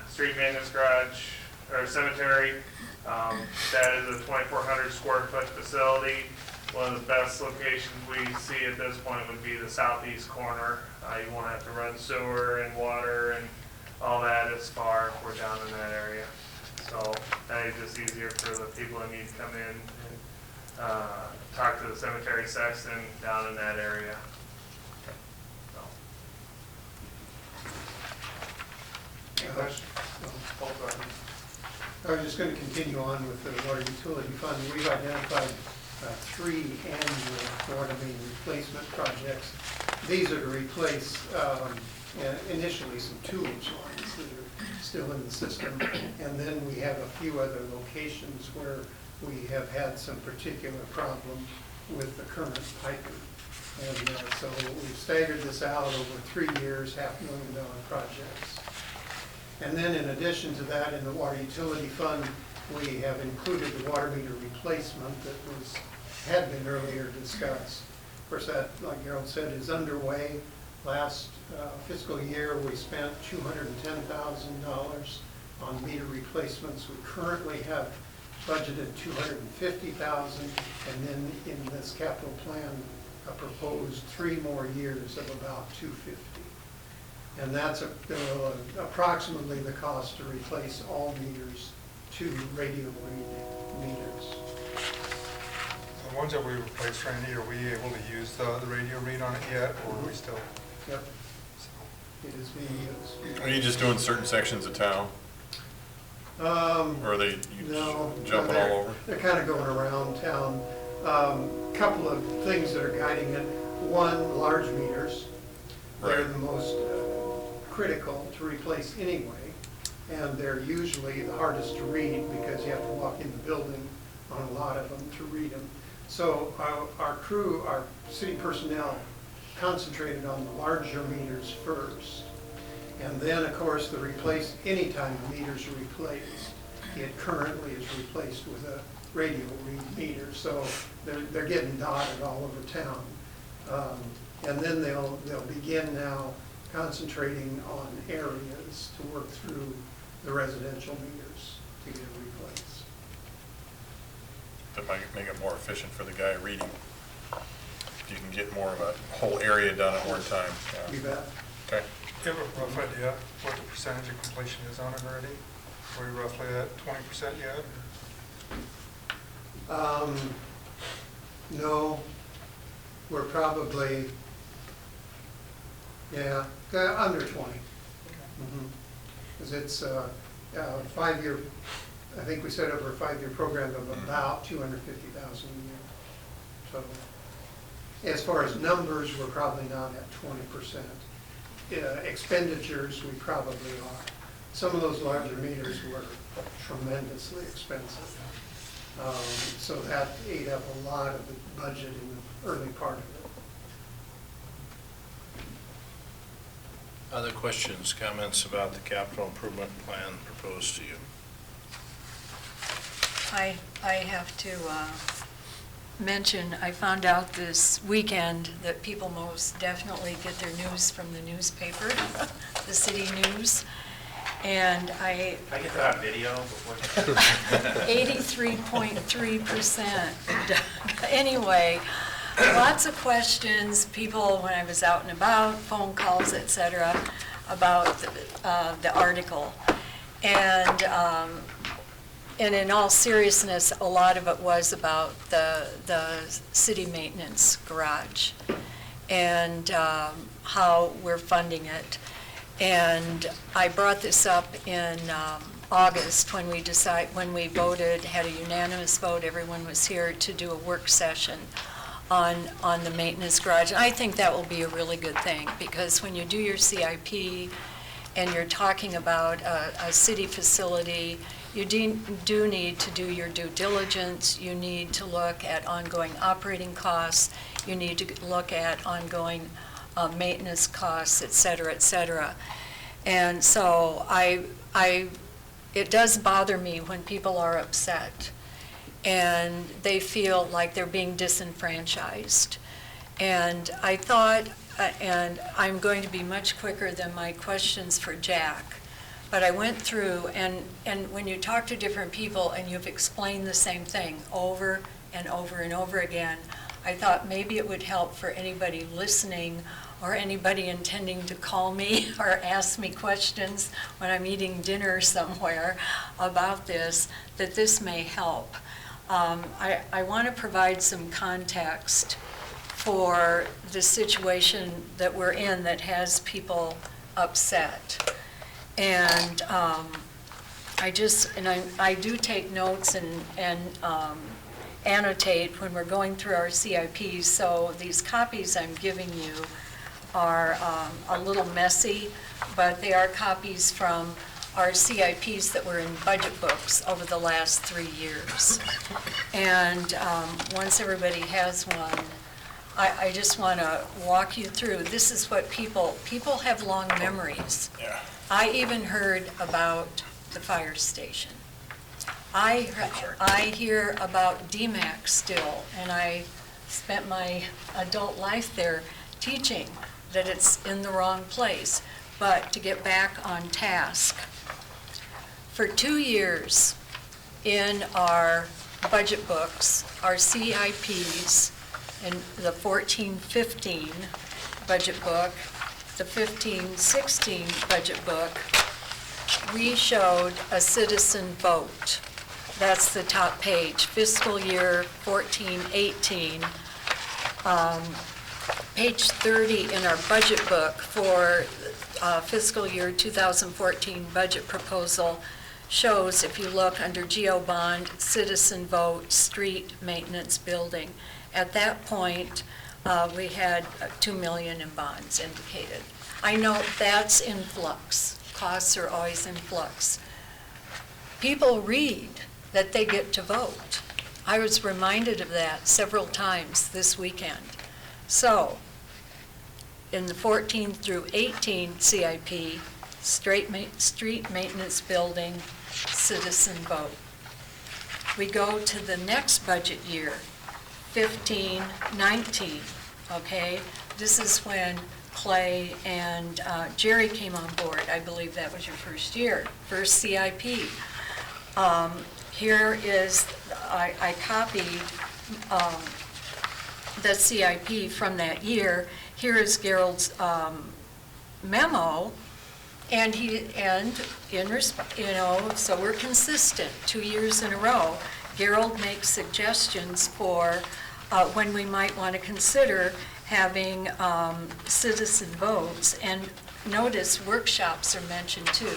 I: street maintenance garage or cemetery. That is a 2,400 square foot facility. One of the best locations we see at this point would be the southeast corner. You won't have to run sewer and water and all that as far if we're down in that area. So that is just easier for the people that need to come in and talk to the cemetery sexton down in that area. So. Any questions? Paul, go ahead.
G: I was just going to continue on with the water utility fund. We've identified 3 annual water main replacement projects. These are to replace initially some tubes lines that are still in the system, and then we have a few other locations where we have had some particular problem with the current piping. And so we've staggered this out over 3 years, $500,000 projects. And then in addition to that, in the water utility fund, we have included the water meter replacement that had been earlier discussed. Of course, that, like Carroll said, is underway. Last fiscal year, we spent $210,000 on meter replacements. We currently have budgeted $250,000, and then in this capital plan, a proposed 3 more years of about $250,000. And that's approximately the cost to replace all meters to radio read meters.
K: The ones that we replaced, Randy, are we able to use the radio read on it yet, or are we still?
G: Yep,
K: So,
G: it is being used.
A: Are you just doing certain sections of town, or are they
G: No,
A: jumping all over?
G: They're kind of going around town. Couple of things that are guiding it. One, large meters. They're
A: Right.
G: the most critical to replace anyway, and they're usually the hardest to read because you have to walk in the building on a lot of them to read them. So our crew, our city personnel, concentrated on the larger meters first. And then, of course, anytime the meters are replaced, it currently is replaced with a radio read meter. So they're getting dotted all over town. And then they'll begin now concentrating on areas to work through the residential meters to get replaced.
A: That might make it more efficient for the guy reading. You can get more of a whole area done at one time.
G: You bet.
A: Okay.
K: do you have a rough idea what the percentage of completion is on it already? Are we roughly at 20% yet?
G: No, we're probably, under 20. Because it's a 5-year, I think we set over a 5-year program of about $250,000 a year. So as far as numbers, we're probably not at 20%. Expenditures, we probably are. Some of those larger meters were tremendously expensive. So that ate up a lot of the budget in the early part of it.
E: Other questions, comments about the capital improvement plan proposed to you?
D: I have to mention, I found out this weekend that people most definitely get their news from the newspaper, the city news. And
L: I get that on video before.
D: 83.3%. Anyway, lots of questions, people, when I was out and about, phone calls, et cetera, about the article. And in all seriousness, a lot of it was about the city maintenance garage and how we're funding it. And I brought this up in August, when we voted, had a unanimous vote, everyone was here to do a work session on the maintenance garage. And I think that will be a really good thing, because when you do your CIP and you're talking about a city facility, you do need to do your due diligence. You need to look at ongoing operating costs. You need to look at ongoing maintenance costs, et cetera, et cetera. And so it does bother me when people are upset and they feel like they're being disenfranchised. And I thought, and I'm going to be much quicker than my questions for Jack, but I went through, and when you talk to different people and you've explained the same thing over and over and over again, I thought maybe it would help for anybody listening or anybody intending to call me or ask me questions when I'm eating dinner somewhere about this, that this may help. I want to provide some context for the situation that we're in that has people upset. And I do take notes and annotate when we're going through our CIPs, so these copies I'm giving you are a little messy, but they are copies from our CIPs that were in budget books over the last 3 years. And once everybody has one, I just want to walk you through. This is what people have long memories.
A: Yeah.
D: I even heard about the fire station. I hear about DMAC still, and I spent my adult life there teaching that it's in the wrong place. But to get back on task, for 2 years in our budget books, our CIPs, in the 14-15 budget book, the 15-16 budget book, we showed a citizen vote. That's the top page, fiscal year 14-18. Page 30 in our budget book for fiscal year 2014 budget proposal shows, if you look under GO bond, citizen vote, street maintenance building. At that point, we had 2 million in bonds indicated. I know that's in flux. Costs are always in flux. People read that they get to vote. I was reminded of that several times this weekend. So, in the 14 through 18 CIP, street maintenance building, citizen vote. We go to the next budget year, 15-19, okay? This is when Clay and Jerry came on board. I believe that was your first year, first CIP. Here is, I copied the CIP from that year. Here is Carroll's memo, and so we're consistent 2 years in a row. Carroll makes suggestions for when we might want to consider having citizen votes, and notice workshops are mentioned too.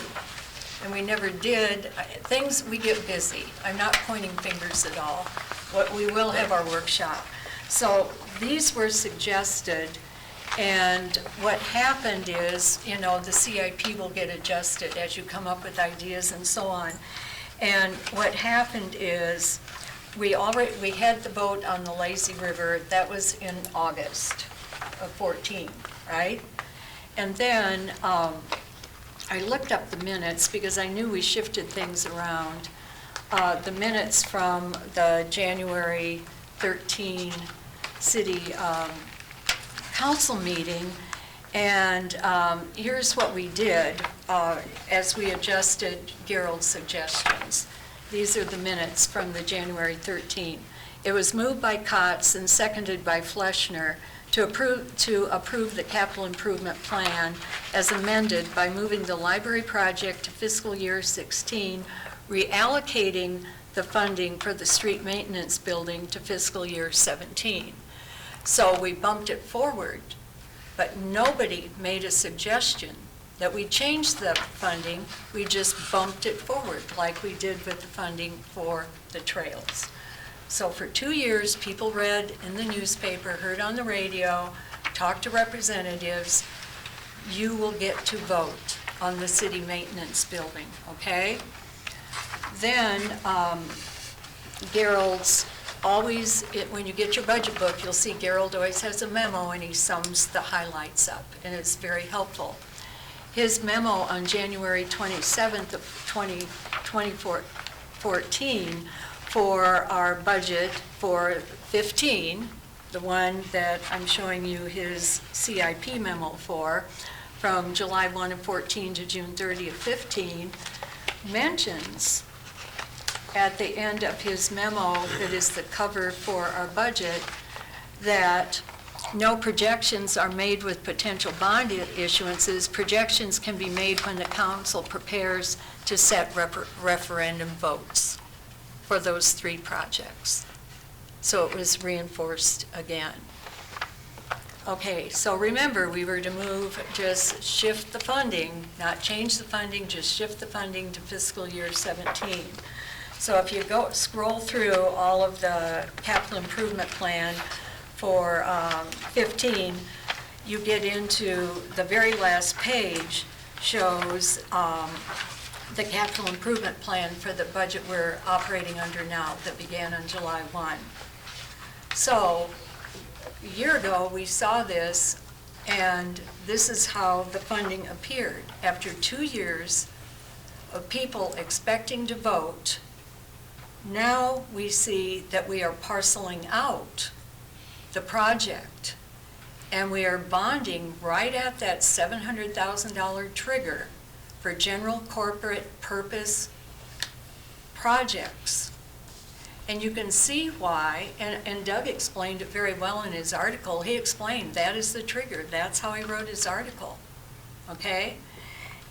D: And we never did. We get busy. I'm not pointing fingers at all. But we will have our workshop. So these were suggested, and what happened is, the CIP will get adjusted as you come up with ideas and so on. And what happened is, we had the vote on the Lazy River. That was in August of 14, right? And then I looked up the minutes because I knew we shifted things around. The minutes from the January 13 city council meeting, and here's what we did as we adjusted Carroll's suggestions. These are the minutes from the January 13. It was moved by Kotz and seconded by Fleschner to approve the capital improvement plan as amended by moving the library project to fiscal year 16, reallocating the funding for the street maintenance building to fiscal year 17. So we bumped it forward, but nobody made a suggestion that we changed the funding, we just bumped it forward like we did with the funding for the trails. So for 2 years, people read in the newspaper, heard on the radio, talked to representatives, you will get to vote on the city maintenance building, okay? Then Carroll's always, when you get your budget book, you'll see Carroll always has a memo and he sums the highlights up, and it's very helpful. His memo on January 27th of 2014 for our budget for 15, the one that I'm showing you his CIP memo for, from July 1 of 14 to June 30 of 15, mentions at the end of his memo that is the cover for our budget that no projections are made with potential bond issuances. Projections can be made when the council prepares to set referendum votes for those 3 projects. So it was reinforced again. Okay, so remember, we were to just shift the funding, not change the funding, just shift the funding to fiscal year 17. So if you scroll through all of the capital improvement plan for 15, you get into the very last page shows the capital improvement plan for the budget we're operating under now that began on July 1. So a year ago, we saw this, and this is how the funding appeared. After 2 years of people expecting to vote, now we see that we are parceling out the project, and we are bonding right at that $700,000 trigger for general corporate purpose projects. And you can see why, and Doug explained it very well in his article. He explained that is the trigger. That's how he wrote his article, okay?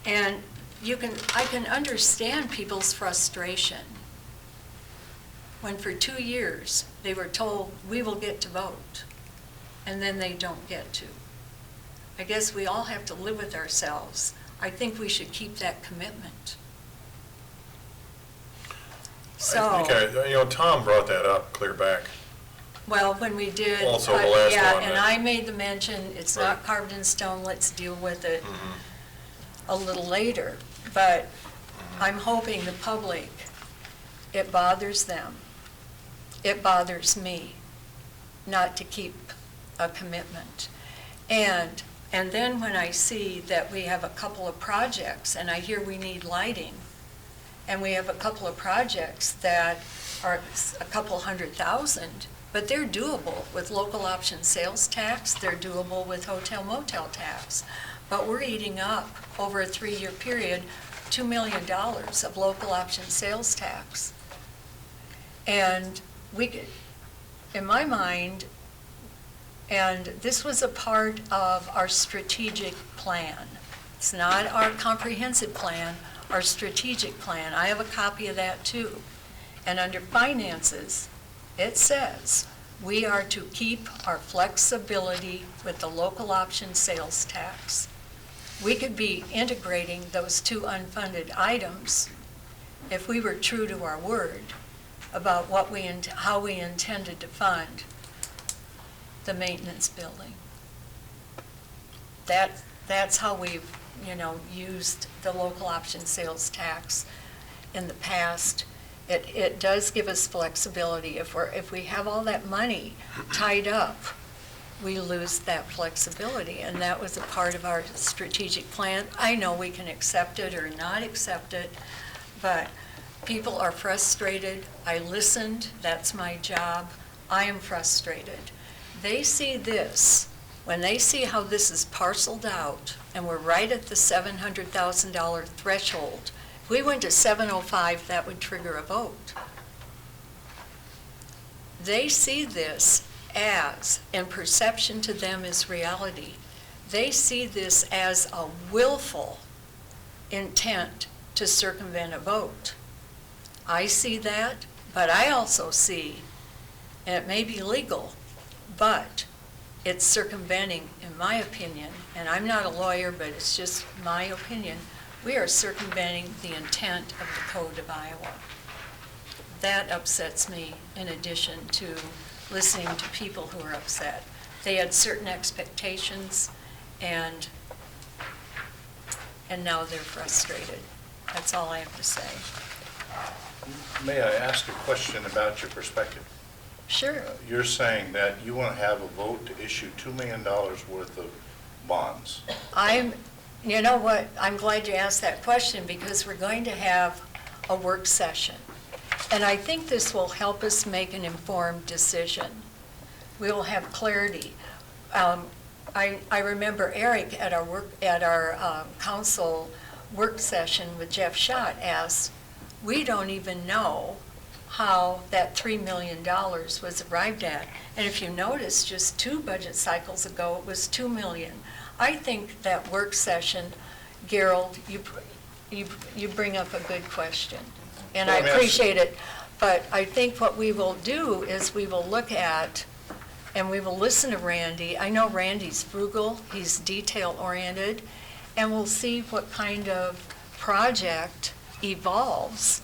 D: And I can understand people's frustration when for 2 years they were told, we will get to vote, and then they don't get to. I guess we all have to live with ourselves. I think we should keep that commitment. So,
A: I think Tom brought that up clear back.
D: well, when we did.
A: Also the last
D: yeah,
A: one,
D: and
A: right.
D: I made the mention, it's
A: Right.
D: not carved in stone, let's deal with it
A: Mhm.
D: a little later. But I'm hoping the public, it bothers them. It bothers me not to keep a commitment. And then when I see that we have a couple of projects, and I hear we need lighting, and we have a couple of projects that are a couple $100,000, but they're doable with local option sales tax, they're doable with hotel motel tax. But we're eating up, over a 3-year period, $2 million of local option sales tax. And we could, in my mind, and this was a part of our strategic plan. It's not our comprehensive plan, our strategic plan. I have a copy of that too. And under finances, it says we are to keep our flexibility with the local option sales tax. We could be integrating those 2 unfunded items if we were true to our word about how we intended to fund the maintenance building. That's how we've, used the local option sales tax in the past. It does give us flexibility. If we have all that money tied up, we lose that flexibility, and that was a part of our strategic plan. I know we can accept it or not accept it, but people are frustrated. I listened, that's my job. I am frustrated. They see this, when they see how this is parceled out, and we're right at the $700,000 threshold. If we went to 705, that would trigger a vote. They see this as, and perception to them is reality, they see this as a willful intent to circumvent a vote. I see that, but I also see, and it may be legal, but it's circumventing, in my opinion, and I'm not a lawyer, but it's just my opinion, we are circumventing the intent of the Code of Iowa. That upsets me in addition to listening to people who are upset. They had certain expectations, and now they're frustrated. That's all I have to say.
E: May I ask a question about your perspective?
D: Sure.
E: You're saying that you want to have a vote to issue $2 million worth of bonds.
D: You know what, I'm glad you asked that question, because we're going to have a work session. And I think this will help us make an informed decision. We will have clarity. I remember Eric at our council work session with Jeff Schott asked, we don't even know how that $3 million was arrived at. And if you notice, just 2 budget cycles ago, it was $2 million. I think that work session, Carroll, you bring up a good question, and I appreciate it. But I think what we will do is we will look at, and we will listen to Randy. I know Randy's frugal, he's detail-oriented, and we'll see what kind of project evolves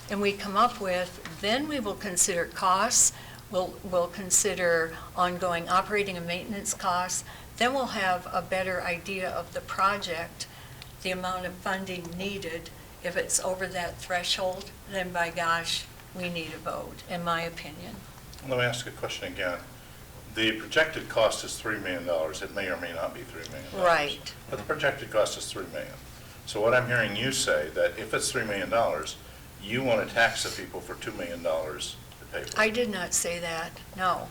D: and we come up with. Then we will consider costs, we'll consider ongoing operating and maintenance costs. Then we'll have a better idea of the project, the amount of funding needed. If it's over that threshold, then by gosh, we need a vote, in my opinion.
E: Let me ask a question again. The projected cost is $3 million. It may or may not be $3 million.
D: Right.
E: But the projected cost is $3 million. So what I'm hearing you say, that if it's $3 million, you want to tax the people for $2 million to pay for it.
D: I did not say that, no.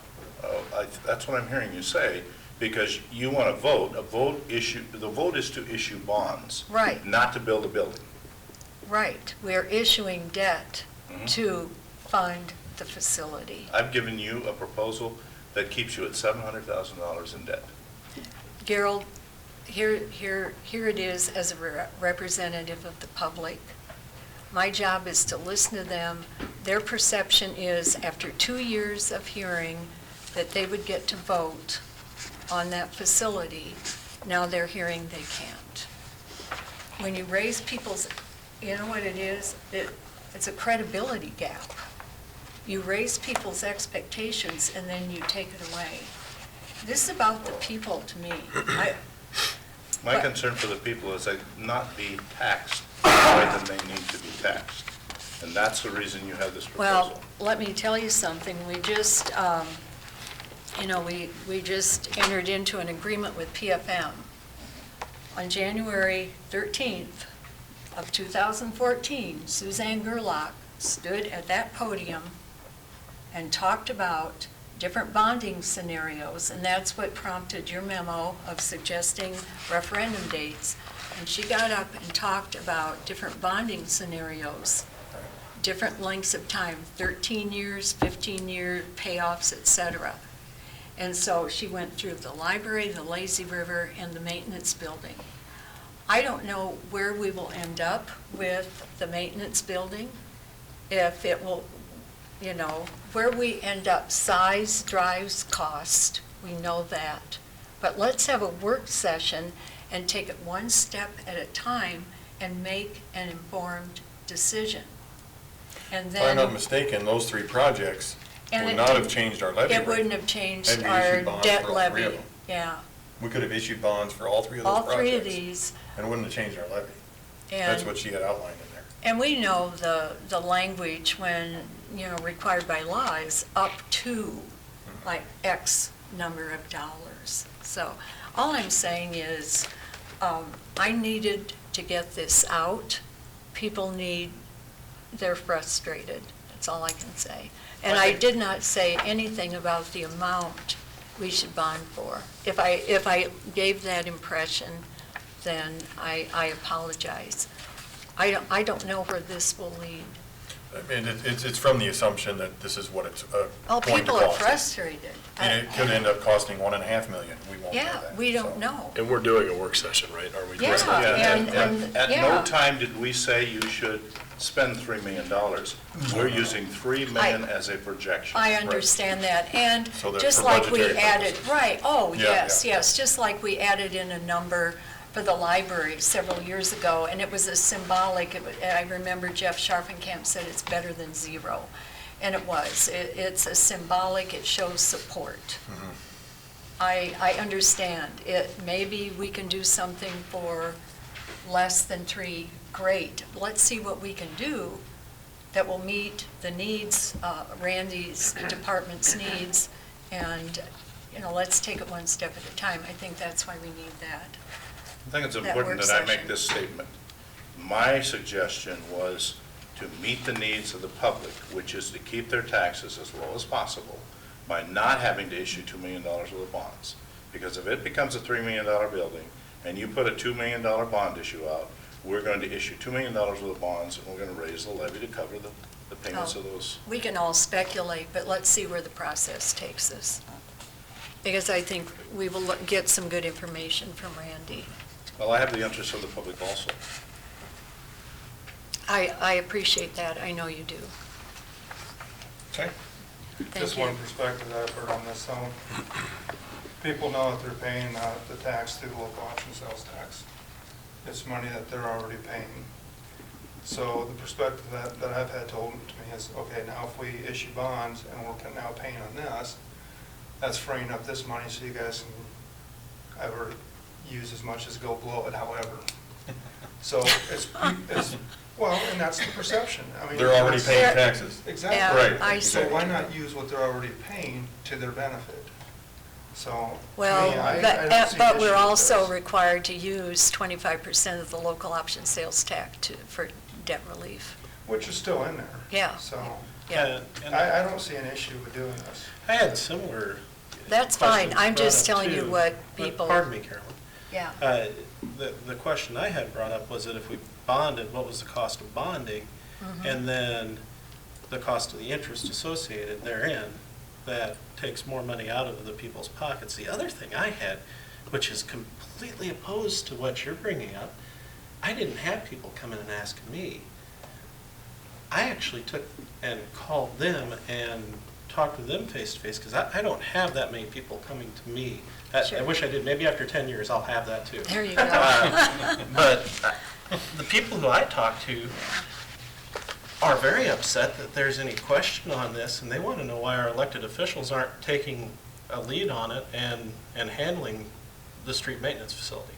E: That's what I'm hearing you say, because you want to vote. The vote is to issue bonds.
D: Right.
E: Not to build a building.
D: Right. We are issuing debt to fund the facility.
E: I've given you a proposal that keeps you at $700,000 in debt.
D: Carroll, here it is as a representative of the public. My job is to listen to them. Their perception is, after 2 years of hearing, that they would get to vote on that facility. Now they're hearing they can't. When you raise people's, you know what it is? It's a credibility gap. You raise people's expectations and then you take it away. This is about the people to me.
E: My concern for the people is they not be taxed more than they need to be taxed. And that's the reason you have this proposal.
D: Well, let me tell you something. We just, we just entered into an agreement with PFM. On January 13th of 2014, Suzanne Gerlach stood at that podium and talked about different bonding scenarios, and that's what prompted your memo of suggesting referendum dates. And she got up and talked about different bonding scenarios, different lengths of time, 13 years, 15-year payoffs, etc. And so she went through the library, the lazy river, and the maintenance building. I don't know where we will end up with the maintenance building, if it will, where we end up. Size drives cost, we know that. But let's have a work session and take it one step at a time and make an informed decision. And then,
A: If I'm not mistaken, those 3 projects would not have changed our levy rate.
D: It wouldn't have changed
A: Had we
D: our
A: issued bonds
D: debt
A: for all 3 of
D: levy.
A: them.
D: Yeah.
A: We could have issued bonds for all 3 of those
D: All
A: projects.
D: 3 of these.
A: And it wouldn't have changed our levy.
D: And
A: That's what she had outlined in there.
D: And we know the language when, required by law is up to like X number of dollars. So all I'm saying is I needed to get this out. They're frustrated. That's all I can say. And I did not say anything about the amount we should bond for. If I gave that impression, then I apologize. I don't know where this will lead.
A: I mean, it's from the assumption that this is what it's
D: Oh,
A: going to
D: people are
A: cost.
D: frustrated.
A: And it could end up costing $1.5 million. We won't know
D: Yeah,
A: that.
D: we don't
A: so.
D: know.
M: And we're doing a work session, right? Are we?
D: Yeah. And
E: At
D: yeah.
E: no time did we say you should spend $3 million. We're using $3 million as a projection.
D: I understand that, and
A: So they're
D: just
A: for
D: like we
A: budgetary
D: added,
A: purposes.
D: right, oh,
A: Yeah,
D: yes,
A: yeah.
D: yes, just like we added in a number for the library several years ago, and it was a symbolic, I remember Jeff Scharfenkamp said it's better than zero, and it was. It's a symbolic, it shows support.
A: Mhm.
D: I understand, maybe we can do something for less than 3, great. Let's see what we can do that will meet the needs, Randy's department's needs, and, let's take it one step at a time. I think that's why we need that.
E: I think it's
D: That
E: important
D: work
E: that I make
D: session.
E: this statement. My suggestion was to meet the needs of the public, which is to keep their taxes as low as possible by not having to issue $2 million worth of bonds. Because if it becomes a $3 million building and you put a $2 million bond issue out, we're going to issue $2 million worth of bonds and we're going to raise the levy to cover the payments
D: Oh.
E: of those.
D: We can all speculate, but let's see where the process takes us. Because I think we will get some good information from Randy.
E: Well, I have the interest of the public also.
D: I appreciate that, I know you do.
K: Okay.
D: Thank
K: Just
D: you.
K: one perspective that I've heard on this, so people know that they're paying the tax through the local option sales tax. It's money that they're already paying. So the perspective that I've had told to me is, okay, now if we issue bonds and we're now paying on this, that's freeing up this money so you guys can ever use as much as go below it, however. So it's, well, and that's the perception. I mean,
A: They're already paying
D: They're-
A: taxes.
K: Exactly.
D: Yeah,
A: Right,
D: I
K: So
D: see.
K: why not use what they're already paying to their benefit? So, to me,
D: Well,
K: I don't see an issue
D: but we're
K: with
D: also
K: this.
D: required to use 25% of the local option sales tax for debt relief.
K: Which is still in there.
D: Yeah.
K: So,
D: Yeah,
F: And
K: I don't see an issue with doing this.
F: I had similar
D: that's fine.
F: questions
D: I'm
F: brought
D: just
F: up,
D: telling you
F: too.
D: what
F: But
D: people.
F: Pardon me, Carolyn.
D: Yeah.
F: The question I had brought up was that if we bonded, what was the cost of bonding?
D: Mhm.
F: And then the cost of the interest associated therein, that takes more money out of the people's pockets. The other thing I had, which is completely opposed to what you're bringing up, I didn't have people come in and asking me. I actually took and called them and talked with them face to face, because I don't have that many people coming to me. I
D: Sure.
F: wish I did. Maybe after 10 years, I'll have that too.
D: There you go.
F: But the people who I talk to are very upset that there's any question on this, and they want to know why our elected officials aren't taking a lead on it and handling the street maintenance facility.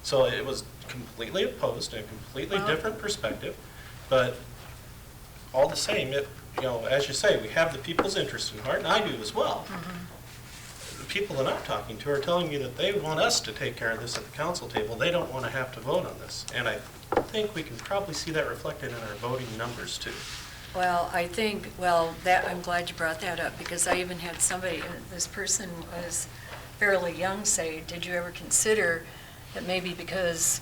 F: So it was completely opposed and a completely
D: Well-
F: different perspective, but all the same, as you say, we have the people's interest in heart, and I do as well. The people that I'm talking to are telling me that they want us to take care of this at the council table. They don't want to have to vote on this. And I think we can probably see that reflected in our voting numbers too.
D: Well, I'm glad you brought that up, because I even had somebody, this person was fairly young, say, did you ever consider that maybe because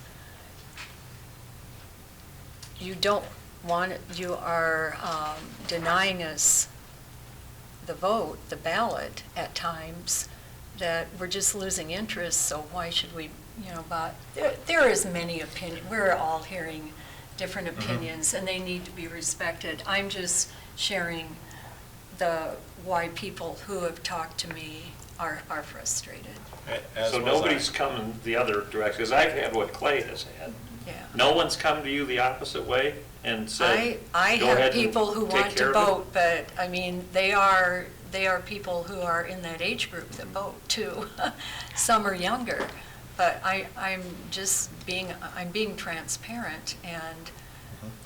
D: you don't want, you are denying us the vote, the ballot at times, that we're just losing interest, so why should we, but there is many opinions. We're all hearing different opinions, and they need to be respected. I'm just sharing why people who have talked to me are frustrated.
F: As
H: So
F: was
H: nobody's
F: I.
H: coming the other direction, because I've had what Clay has had.
D: Yeah.
H: No one's come to you the opposite way and said,
D: I
H: go
D: have
H: ahead and
D: people who
H: take
D: want
H: care
D: to
H: of it?
D: vote, but, I mean, they are people who are in that age group that vote too. Some are younger, but I'm just being transparent and,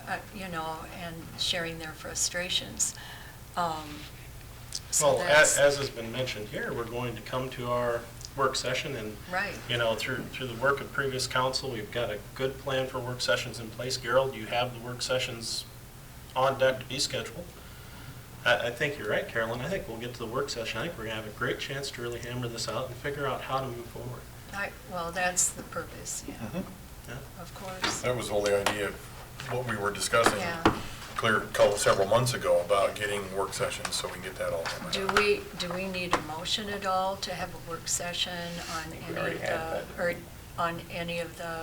D: and sharing their frustrations. So
F: Well,
D: that's-
F: as has been mentioned here, we're going to come to our work session and,
D: Right.
F: through the work of previous council, we've got a good plan for work sessions in place. Gerald, you have the work sessions on deck to be scheduled. I think you're right, Carolyn. I think we'll get to the work session. I think we're going to have a great chance to really hammer this out and figure out how to move forward.
D: Well, that's the purpose, yeah,
A: Mhm.
F: Yeah.
D: of course.
A: That was the whole idea of what we were discussing.
D: Yeah.
A: clear call several months ago about getting work sessions, so we can get that all hammered out.
D: Do we need a motion at all to have a work session on any
H: already
D: of
H: had
D: the, or on any of the,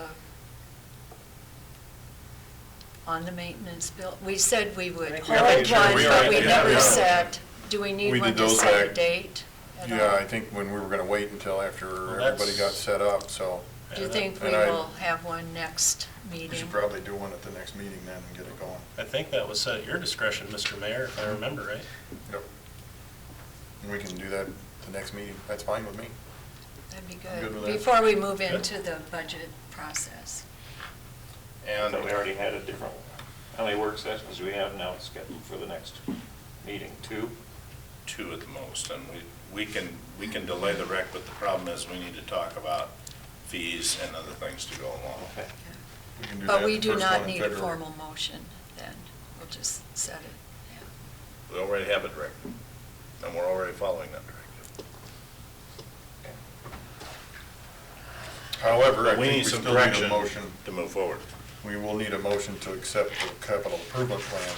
D: on the maintenance bill? We said we would
F: think
D: hold
F: we already-
D: one,
A: we
D: but
A: already
D: we
A: did,
D: never
A: yeah.
D: set, do we need
A: We
D: one
A: did
D: to
A: those
D: set a
A: back-
D: date at
A: Yeah,
D: all?
A: I think when we were gonna wait until after
F: Well,
A: everybody got
F: that's-
A: set up, so
D: Do you think we
A: And I-
D: will have one next
A: we
D: meeting?
A: should probably do one at the next meeting then and get it going.
F: I think that was set at your discretion, Mr. Mayor, if I remember right.
A: Yep. And we can do that the next meeting. That's fine with me.
D: That'd be
A: I'm good
D: good,
A: with that.
D: before we move
F: Good.
D: into the budget process.
E: And
H: So we already had a different, how many work sessions do we have now scheduled for the next meeting? 2?
E: 2 at the most, and we can delay the rec, but the problem is we need to talk about fees and other things to go along.
H: Okay.
A: We can do
D: But
A: that
D: we
A: the
D: do
A: first
D: not
A: one in
D: need a
A: February.
D: formal motion then, we'll just set it, yeah.
E: We already have a directive, and we're already following that directive.
A: However, I
E: We
A: think
E: need
A: we
E: some
A: still need a
E: direction
A: motion.
E: to move forward.
A: We will need a motion to accept the capital improvement plan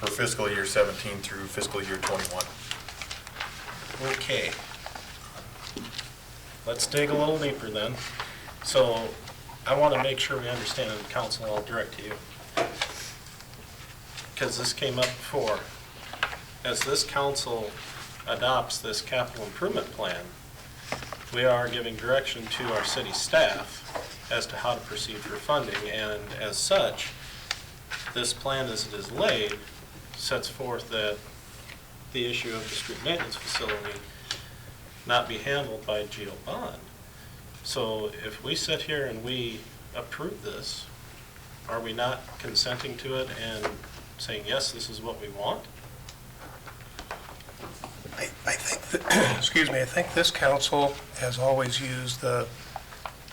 A: for fiscal year 17 through fiscal year 21.
F: Okay. Let's dig a little deeper then. So I want to make sure we understand, and council, I'll direct to you. Because this came up before. As this council adopts this capital improvement plan, we are giving direction to our city staff as to how to proceed for funding. And as such, this plan as it is laid sets forth that the issue of the street maintenance facility not be handled by Geo Bond. So if we sit here and we approve this, are we not consenting to it and saying, yes, this is what we want?
N: I think, excuse me, I think this council has always used the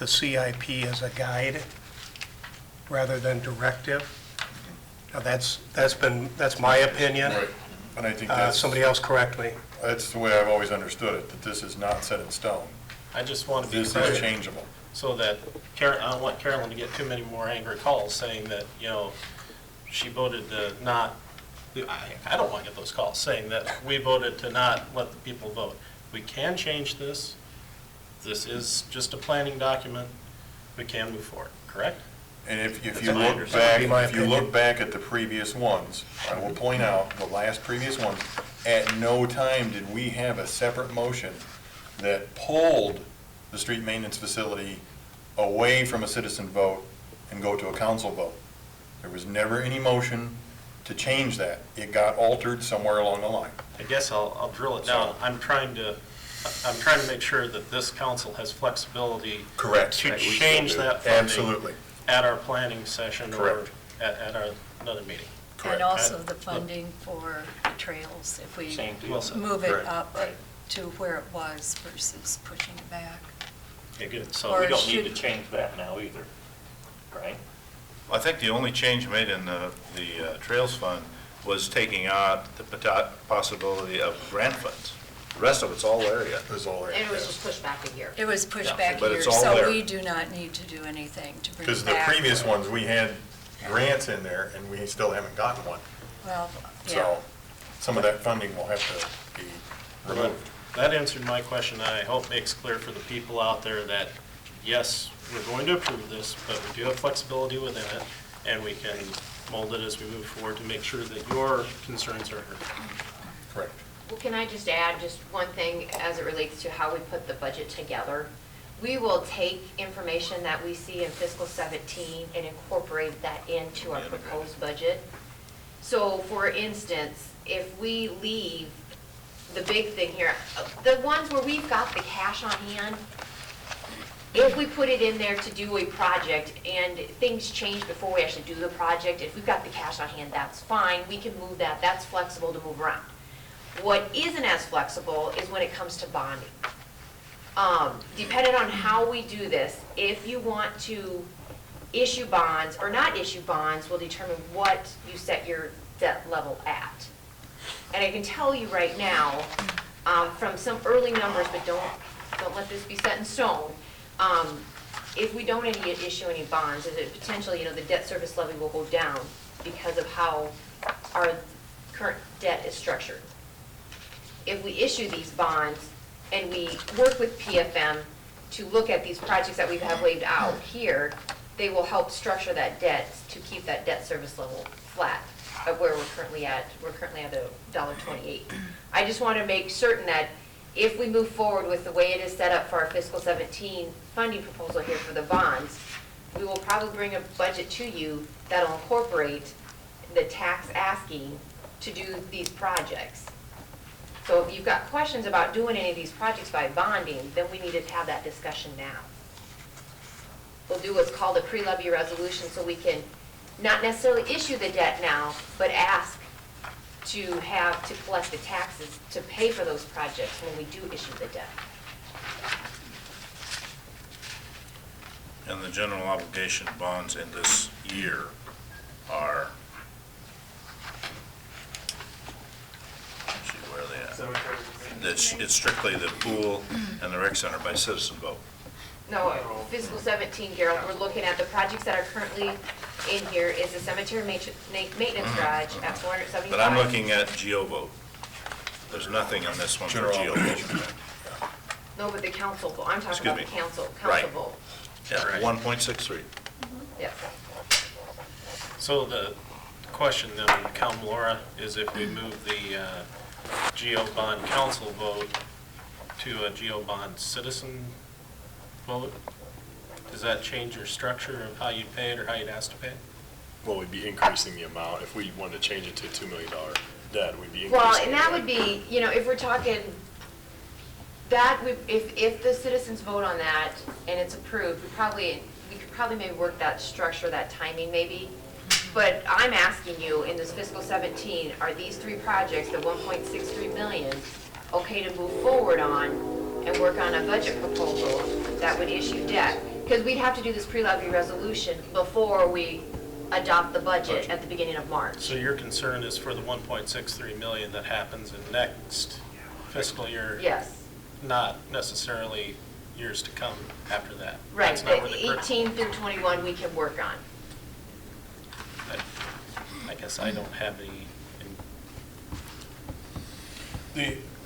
N: CIP as a guide rather than directive. Now, that's my opinion.
A: Right. And I think that's,
N: Somebody else correct me.
A: that's the way I've always understood it, that this is not set in stone.
F: I just want to be
A: This
F: clear.
A: is changeable.
F: So that, I don't want Carolyn to get too many more angry calls saying that, she voted to not, I don't want to get those calls saying that we voted to not let the people vote. We can change this. This is just a planning document. We can move forward, correct?
A: And if
F: That's
A: you
F: my
A: look
F: understanding.
A: back,
N: My
A: if you
N: opinion.
A: look back at the previous ones, I will point out, the last previous ones, at no time did we have a separate motion that pulled the street maintenance facility away from a citizen vote and go to a council vote. There was never any motion to change that. It got altered somewhere along the line.
F: I guess I'll drill it down. I'm trying to make sure that this council has flexibility
A: Correct.
F: to
H: Right, we still
F: change
H: do.
F: that funding
A: Absolutely.
F: at our planning session or
A: Correct.
F: at our another meeting.
A: Correct.
D: And also the funding for the trails, if we
H: Same deal.
F: Well said.
D: move it
A: Correct.
D: up
H: Right.
D: to where it was versus pushing it back.
F: Okay, good.
H: So
F: So
H: we
D: Or
H: don't need to
D: should-
H: change that now either, right?
E: I think the only change made in the Trails Fund was taking out the possibility of grant funds. The rest of it's all area.
A: It was all there.
C: And it was just pushed back a year.
D: It was pushed
H: Yeah,
D: back
E: but
D: here,
E: it's all
D: so
E: there.
D: we do not need to do anything to bring
A: Because
D: it
A: the
D: back.
A: previous ones, we had grants in there and we still haven't gotten one.
D: Well, yeah,
A: So some of that funding will have to be removed.
F: that answered my question. I hope makes clear for the people out there that, yes, we're going to approve this, but we do have flexibility within it, and we can mold it as we move forward to make sure that your concerns are heard.
A: Correct.
C: Well, can I just add just one thing as it relates to how we put the budget together? We will take information that we see in fiscal 17 and incorporate that into our proposed budget. So for instance, if we leave the big thing here, the ones where we've got the cash on hand, if we put it in there to do a project and things change before we actually do the project, if we've got the cash on hand, that's fine, we can move that, that's flexible to move around. What isn't as flexible is when it comes to bonding. Depending on how we do this, if you want to issue bonds or not issue bonds will determine what you set your debt level at. And I can tell you right now, from some early numbers, but don't let this be set in stone, if we don't issue any bonds, is it potentially, the debt service levy will go down because of how our current debt is structured. If we issue these bonds and we work with PFM to look at these projects that we have laid out here, they will help structure that debt to keep that debt service level flat at where we're currently at. We're currently at $1.28. I just want to make certain that if we move forward with the way it is set up for our fiscal 17 funding proposal here for the bonds, we will probably bring a budget to you that'll incorporate the tax asking to do these projects. So if you've got questions about doing any of these projects by bonding, then we need to have that discussion now. We'll do what's called a pre-levy resolution, so we can not necessarily issue the debt now, but ask to collect the taxes to pay for those projects when we do issue the debt.
E: And the general obligation bonds in this year are, let's see where they at.
I: Cemetery.
E: It's strictly the pool and the rec center by citizen vote.
C: No, fiscal 17, Carroll, we're looking at the projects that are currently in here is the cemetery maintenance garage at 475.
E: But I'm looking at geo vote. There's nothing in this one for
A: General
E: geo
A: obligation.
E: vote.
C: No, but the council vote, I'm talking about the
E: Excuse me.
C: council
E: Right.
C: vote.
E: Yeah,
H: Right.
E: 1.63.
C: Yes.
F: So the question then would come, Laura, is if we move the Geo Bond Council vote to a Geo Bond Citizen vote, does that change your structure of how you pay it or how you'd ask to pay it?
M: Well, we'd be increasing the amount. If we wanted to change it to $2 million debt, we'd be increasing.
C: Well, and
M: it.
C: that would be, if we're talking, if the citizens vote on that and it's approved, we could probably maybe work that structure, that timing maybe. But I'm asking you, in this fiscal 17, are these three projects, the 1.63 million, okay to move forward on and work on a budget proposal that would issue debt? Because we'd have to do this pre-levy resolution before we adopt the budget at the beginning of March.
F: So your concern is for the 1.63 million that happens in next fiscal year?
C: Yes,
F: Not necessarily years to come after that?
C: right.
F: That's not where
C: The
F: the
C: 18 through 21 we can work on.
F: I guess I don't have any,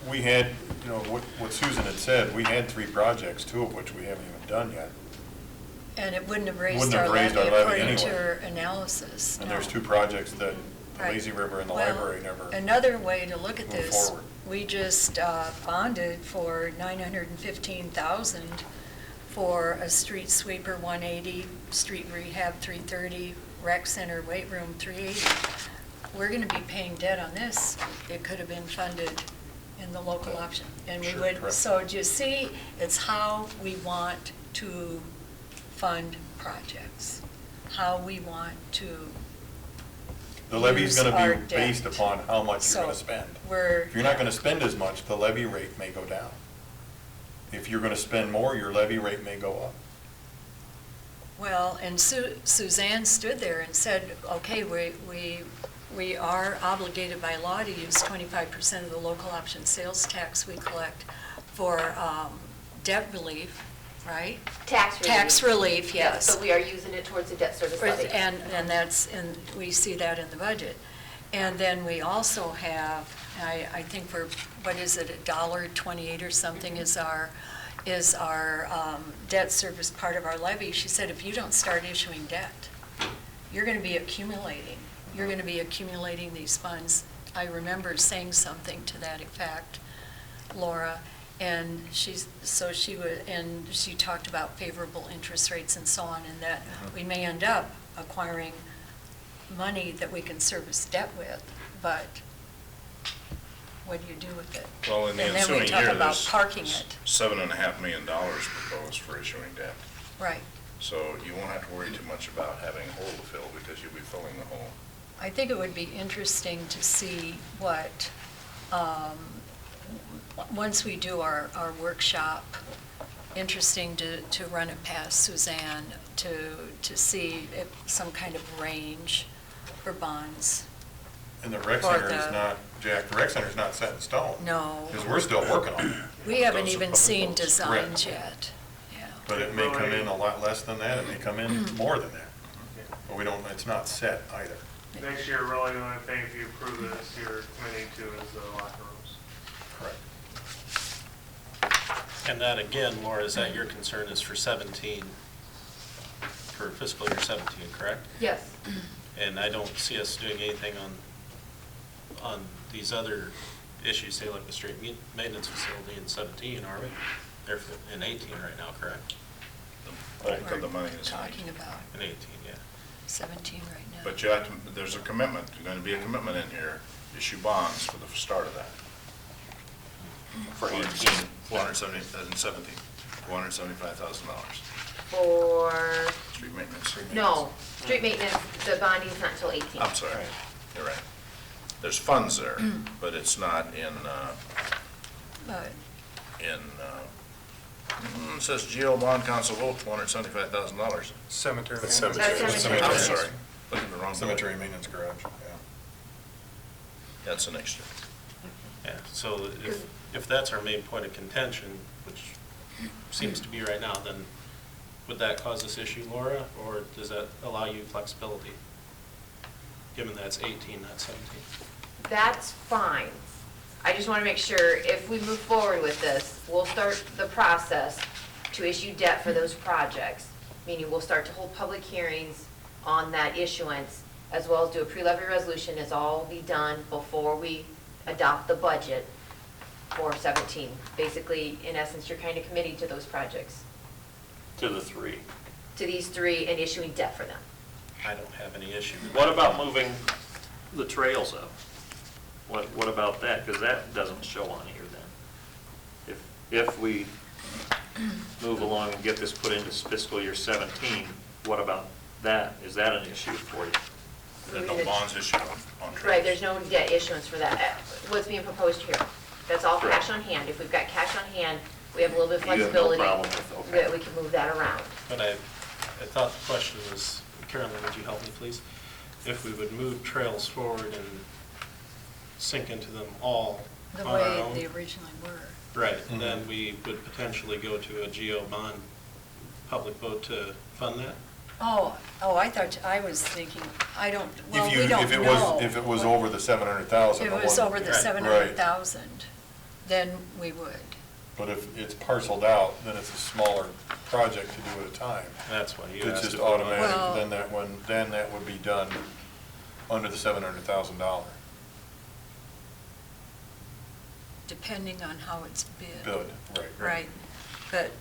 A: We had, what Susan had said, we had 3 projects, 2 of which we haven't even done yet.
D: And it wouldn't have raised
A: Wouldn't
D: our
A: have raised
D: levy
A: our levy
D: according to
A: anyway.
D: our analysis.
A: And
D: no.
A: there's 2 projects that the
D: Right.
A: Lazy River and the
D: Well,
A: library never.
D: Another way to look at
A: move
D: this,
A: forward.
D: we just bonded for $915,000 for a street sweeper 180, street rehab 330, rec center weight room 380. We're going to be paying debt on this. It could have been funded in the local option. And we
A: Sure,
D: would,
A: correct.
D: so do you see, it's how we want to fund projects, how we want to
A: The levy's
D: use
A: going
D: our
A: to be
D: debt.
A: based upon how much you're going
D: So
A: to spend.
D: we're.
A: If you're not going to spend as much, the levy rate may go down. If you're going to spend more, your levy rate may go up.
D: Well, and Suzanne stood there and said, okay, we are obligated by law to use 25% of the local option sales tax we collect for debt relief, right?
C: Tax relief.
D: Tax relief, yes.
C: So we are using it towards the debt service levy.
D: And that's, and we see that in the budget. And then we also have, I think for, what is it, $1.28 or something is our debt service part of our levy. She said, if you don't start issuing debt, you're going to be accumulating. You're going to be accumulating these funds. I remember saying something to that effect, Laura, and she talked about favorable interest rates and so on, and that we may end up acquiring money that we can service debt with, but what do you do with it?
E: Well, in the
D: And then we
E: ensuing
D: talk
E: year,
D: about
E: there's
D: parking it.
E: $7.5 million proposed for issuing debt.
D: Right.
E: So you won't have to worry too much about having a hole to fill because you'll be filling the hole.
D: I think it would be interesting to see what, once we do our workshop, interesting to run it past Suzanne to see if some kind of range for bonds.
A: And the rec
D: Or
A: center is
D: the-
A: not, Jack, the rec center's not set in stone.
D: No.
A: Because we're still working on it.
D: We haven't
E: Those are
D: even
E: public
D: seen
E: votes.
D: designs
A: Correct.
D: yet. Yeah.
A: But it may come in a lot less than that, it may come in more than that. But we don't, it's not set either.
I: Next year, really the only thing, if you approve this, you're committing to is the locker rooms.
A: Correct.
F: And that again, Laura, is that your concern is for 17, for fiscal year 17, correct?
C: Yes.
F: And I don't see us doing anything on these other issues, say like the street maintenance facility in 17, are we? They're in 18 right now, correct?
E: Bulk of the money is
D: Talking about
F: In 18, yeah.
D: 17 right now.
E: But you have to, there's a commitment, there's going to be a commitment in here, issue bonds for the start of that.
H: For 18.
E: 470, and 17, $475,000.
C: For,
E: Street maintenance.
C: no, street maintenance, the bonding's not until 18.
E: I'm sorry, you're right. There's funds there, but it's not in,
D: But
E: it says Geo Bond Council vote, $475,000.
K: Cemetery.
M: That's
K: maintenance.
M: cemetery.
C: That's cemetery.
E: I'm
C: Yes.
E: sorry, look at the wrong.
A: Cemetery maintenance garage, yeah.
E: That's the next year.
F: Yeah, so if that's our main point of contention, which seems to be right now, then would that cause this issue, Laura, or does that allow you flexibility? Given that's 18, not 17.
C: That's fine. I just want to make sure if we move forward with this, we'll start the process to issue debt for those projects, meaning we'll start to hold public hearings on that issuance, as well as do a pre-levy resolution. It's all be done before we adopt the budget for 17. Basically, in essence, you're kind of committing to those projects,
H: To the 3.
C: to these 3, and issuing debt for them.
F: I don't have any issue with
H: What
F: that.
H: about moving the trails up? What about that? Because that doesn't show on here then. If we move along and get this put into fiscal year 17, what about that? Is that an issue for you?
E: There's no bonds issued on trails.
C: Right, there's no debt issuance for that. What's being proposed here, that's all
H: Correct.
C: cash on hand. If we've got cash on hand, we have a little bit of
H: You have no
C: flexibility
H: problem with, okay.
C: that we can move that around.
F: But I thought the question was, Carolyn, would you help me, please? If we would move trails forward and sink into them all
D: the
F: on our
D: way
F: own.
D: they originally were.
F: Right, then we would potentially go to a GO bond public vote to fund that?
D: Oh, I thought, I was thinking, I don't, well,
A: If you,
D: we don't
A: if it
D: know.
A: was, if it was over the 700,000.
D: If
A: the
D: it was
A: one-
D: over the
F: Right.
D: 700,000, then we would.
A: But if it's parceled out, then it's a smaller project to do at a time.
F: That's why you
A: It's
F: asked.
A: just
F: if we wanted-
A: automatic,
D: Well-
A: then that would be done under the $700,000
D: Depending on how it's bid.
A: bid, right?
D: Right, but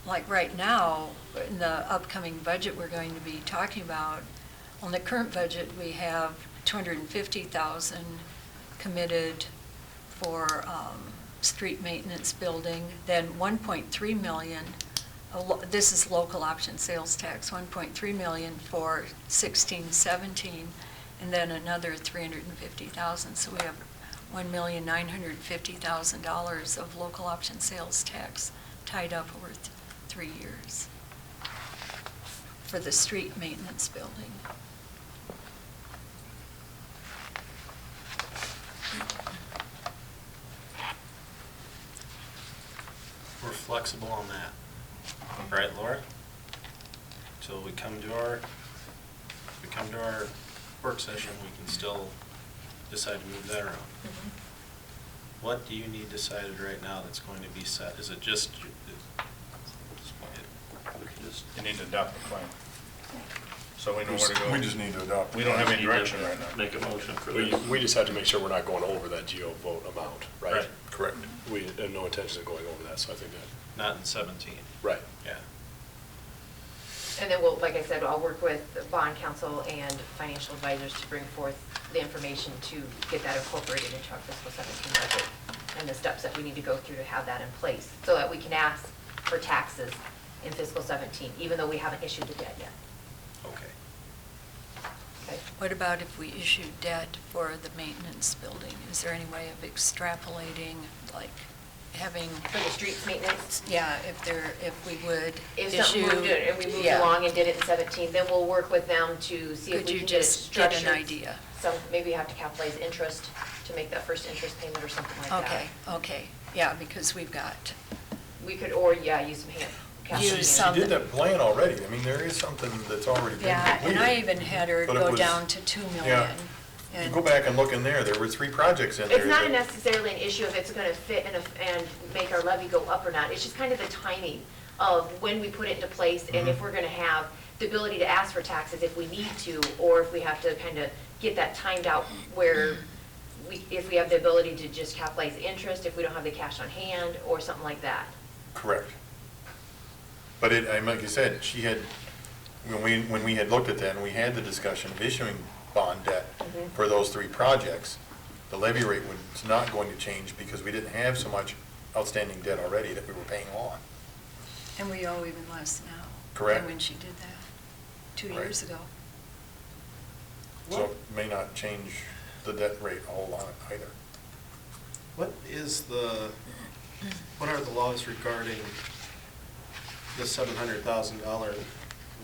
D: like right now, in the upcoming budget we're going to be talking about, on the current budget, we have 250,000 committed for street maintenance building, then 1.3 million, this is local option sales tax, 1.3 million for 16, 17, and then another 350,000, so we have $1,950,000 of local option sales tax tied up over 3 years for the street maintenance building.
F: We're flexible on that. Right, Laura? Till we come to our work session, we can still decide to move that around. What do you need decided right now that's going to be set? Is it just,
E: You need to adopt the plan. So we know where to go.
A: We just need to adopt.
E: We don't have any
H: Need to
E: direction right now.
H: Make a motion for
M: We,
H: this.
M: we just have to make sure we're not going over that GO vote amount, right?
F: Right.
A: Correct.
M: We have no intention of going over that, so I think that,
F: not in 17?
M: right.
F: Yeah.
C: And then we'll, like I said, I'll work with bond counsel and financial advisors to bring forth the information to get that incorporated into our fiscal 17 budget and the steps that we need to go through to have that in place so that we can ask for taxes in fiscal 17, even though we haven't issued the debt yet.
F: Okay.
C: Okay?
D: What about if we issue debt for the maintenance building? Is there any way of extrapolating, like having,
C: For the streets maintenance,
D: yeah, if we would
C: if
D: issue?
C: something moved it and we moved
D: yeah.
C: along and did it in 17, then we'll work with them to see if
D: Could
C: we
D: you
C: can get it
D: just get
C: structured.
D: an idea?
C: So maybe you have to capitalize interest to make that first interest payment or something like that.
D: Okay, yeah, because we've got,
C: We could, or, yeah, use some hand,
D: use
A: She
D: some.
A: did that plan already. I mean, there is something that's already been
D: Yeah,
A: completed.
D: and I even had her
A: But it
D: go
A: was-
D: down to 2 million.
A: Yeah. You
D: And
A: go back and look in there, there were 3 projects in there.
C: It's not
A: that-
C: necessarily an issue if it's gonna fit and make our levy go up or not. It's just kind of the timing of when we put it into place and if we're gonna have the ability to ask for taxes if we need to, or if we have to kind of get that timed out where if we have the ability to just capitalize interest, if we don't have the cash on hand, or something like that.
A: Correct. But like you said, she had, when we had looked at that and we had the discussion of issuing bond debt for those 3 projects, the levy rate was not going to change because we didn't have so much outstanding debt already that we were paying on.
D: And we owe even less now.
A: Correct.
D: Than when she did that, 2
A: Right.
D: years ago.
A: So it may not change the debt rate a whole lot either.
F: What are the laws regarding the $700,000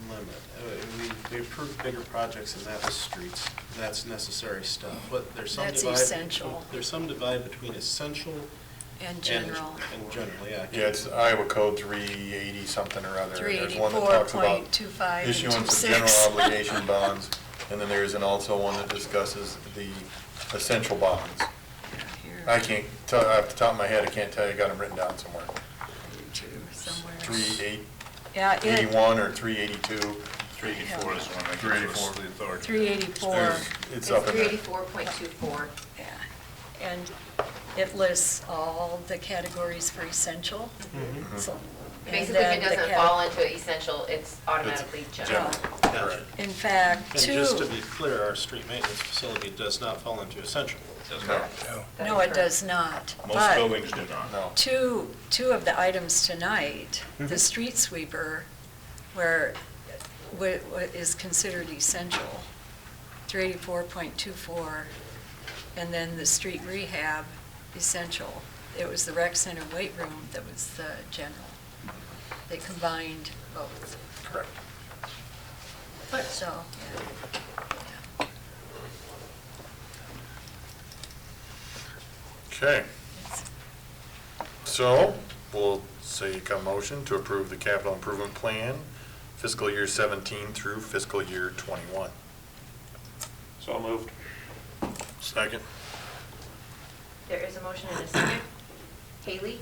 F: limit? We approved bigger projects and that was streets, that's necessary stuff. But there's some
D: That's
F: divide.
D: essential.
F: There's some divide between essential
D: And general.
F: and general, yeah.
A: Yeah, it's Iowa Code 380 something or other. And there's one that talks about
D: 384.25 and
A: issuance of
D: 26.
A: general obligation bonds. And then there's also one that discusses the essential bonds.
D: Here,
A: I can't tell, off the top of my head, I can't tell you, I got them written down somewhere.
D: somewhere.
A: 381 or 382.
E: 384 is the one that gives
A: 384.
E: us the authority.
D: 384.
A: It's up in there.
C: 384.24.
D: Yeah, and it lists all the categories for essential. So- and
C: Basically, if
D: then
C: it
D: the
C: doesn't fall into essential, it's automatically general.
F: Gotcha.
D: In fact,
F: And just to be clear, our street maintenance facility does not fall into essential.
A: No,
D: no, it does not.
E: Most
D: But
E: buildings do not.
A: no.
D: two of the items tonight, the street sweeper, where is considered essential, 384.24, and then the street rehab, essential. It was the rec center weight room that was the general. They combined both.
A: Correct.
D: So, yeah.
A: Okay. So, we'll seek a motion to approve the capital improvement plan fiscal year 17 through fiscal year 21.
H: So moved.
A: Second.
C: There is a motion and a second. Haley?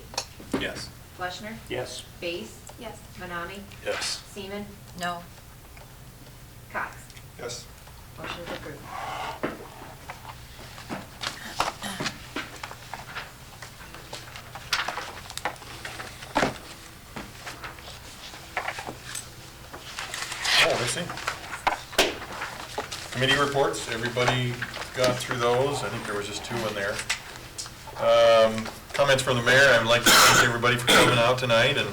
F: Yes.
C: Fleshner?
H: Yes.
C: Base?
J: Yes.
C: Manami?
A: Yes.
C: Seaman?
D: No,
C: Cox?
K: Yes.
C: Motion is approved.
A: Oh, I see. Committee reports, everybody got through those. I think there was just 2 in there. Comments from the mayor, I would like to thank everybody for coming out tonight and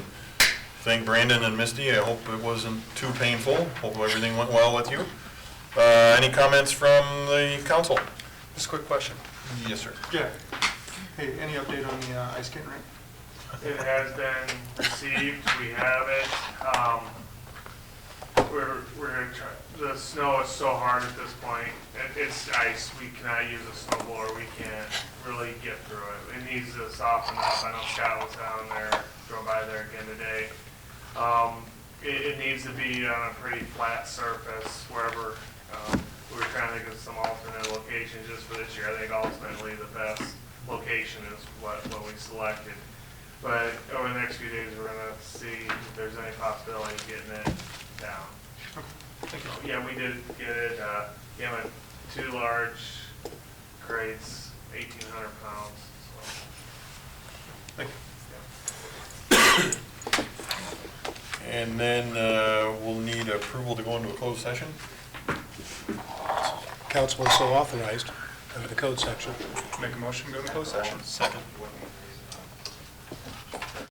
A: thank Brandon and Misty. I hope it wasn't too painful. Hope everything went well with you. Any comments from the council?
K: Just a quick question.
A: Yes, sir.
K: Yeah. Hey, any update on the ice skating rink?
I: It has been received, we have it. We're gonna try, the snow is so hard at this point. It's ice, we cannot use a snowblower, we can't really get through it. It needs to soften up. I know Scott was down there, drove by there again today. It needs to be on a pretty flat surface wherever, we were trying to think of some alternate locations just for this year. I think ultimately the best location is what we selected. But over the next few days, we're gonna see if there's any possibility of getting it down.
K: Thank you.
I: Yeah, we did get it, with 2 large crates, 1,800 pounds, so.
K: Thank you.
A: And then we'll need approval to go into a closed session.
N: Council is so authorized under the code section.
K: Make a motion, go into closed session.
F: Second.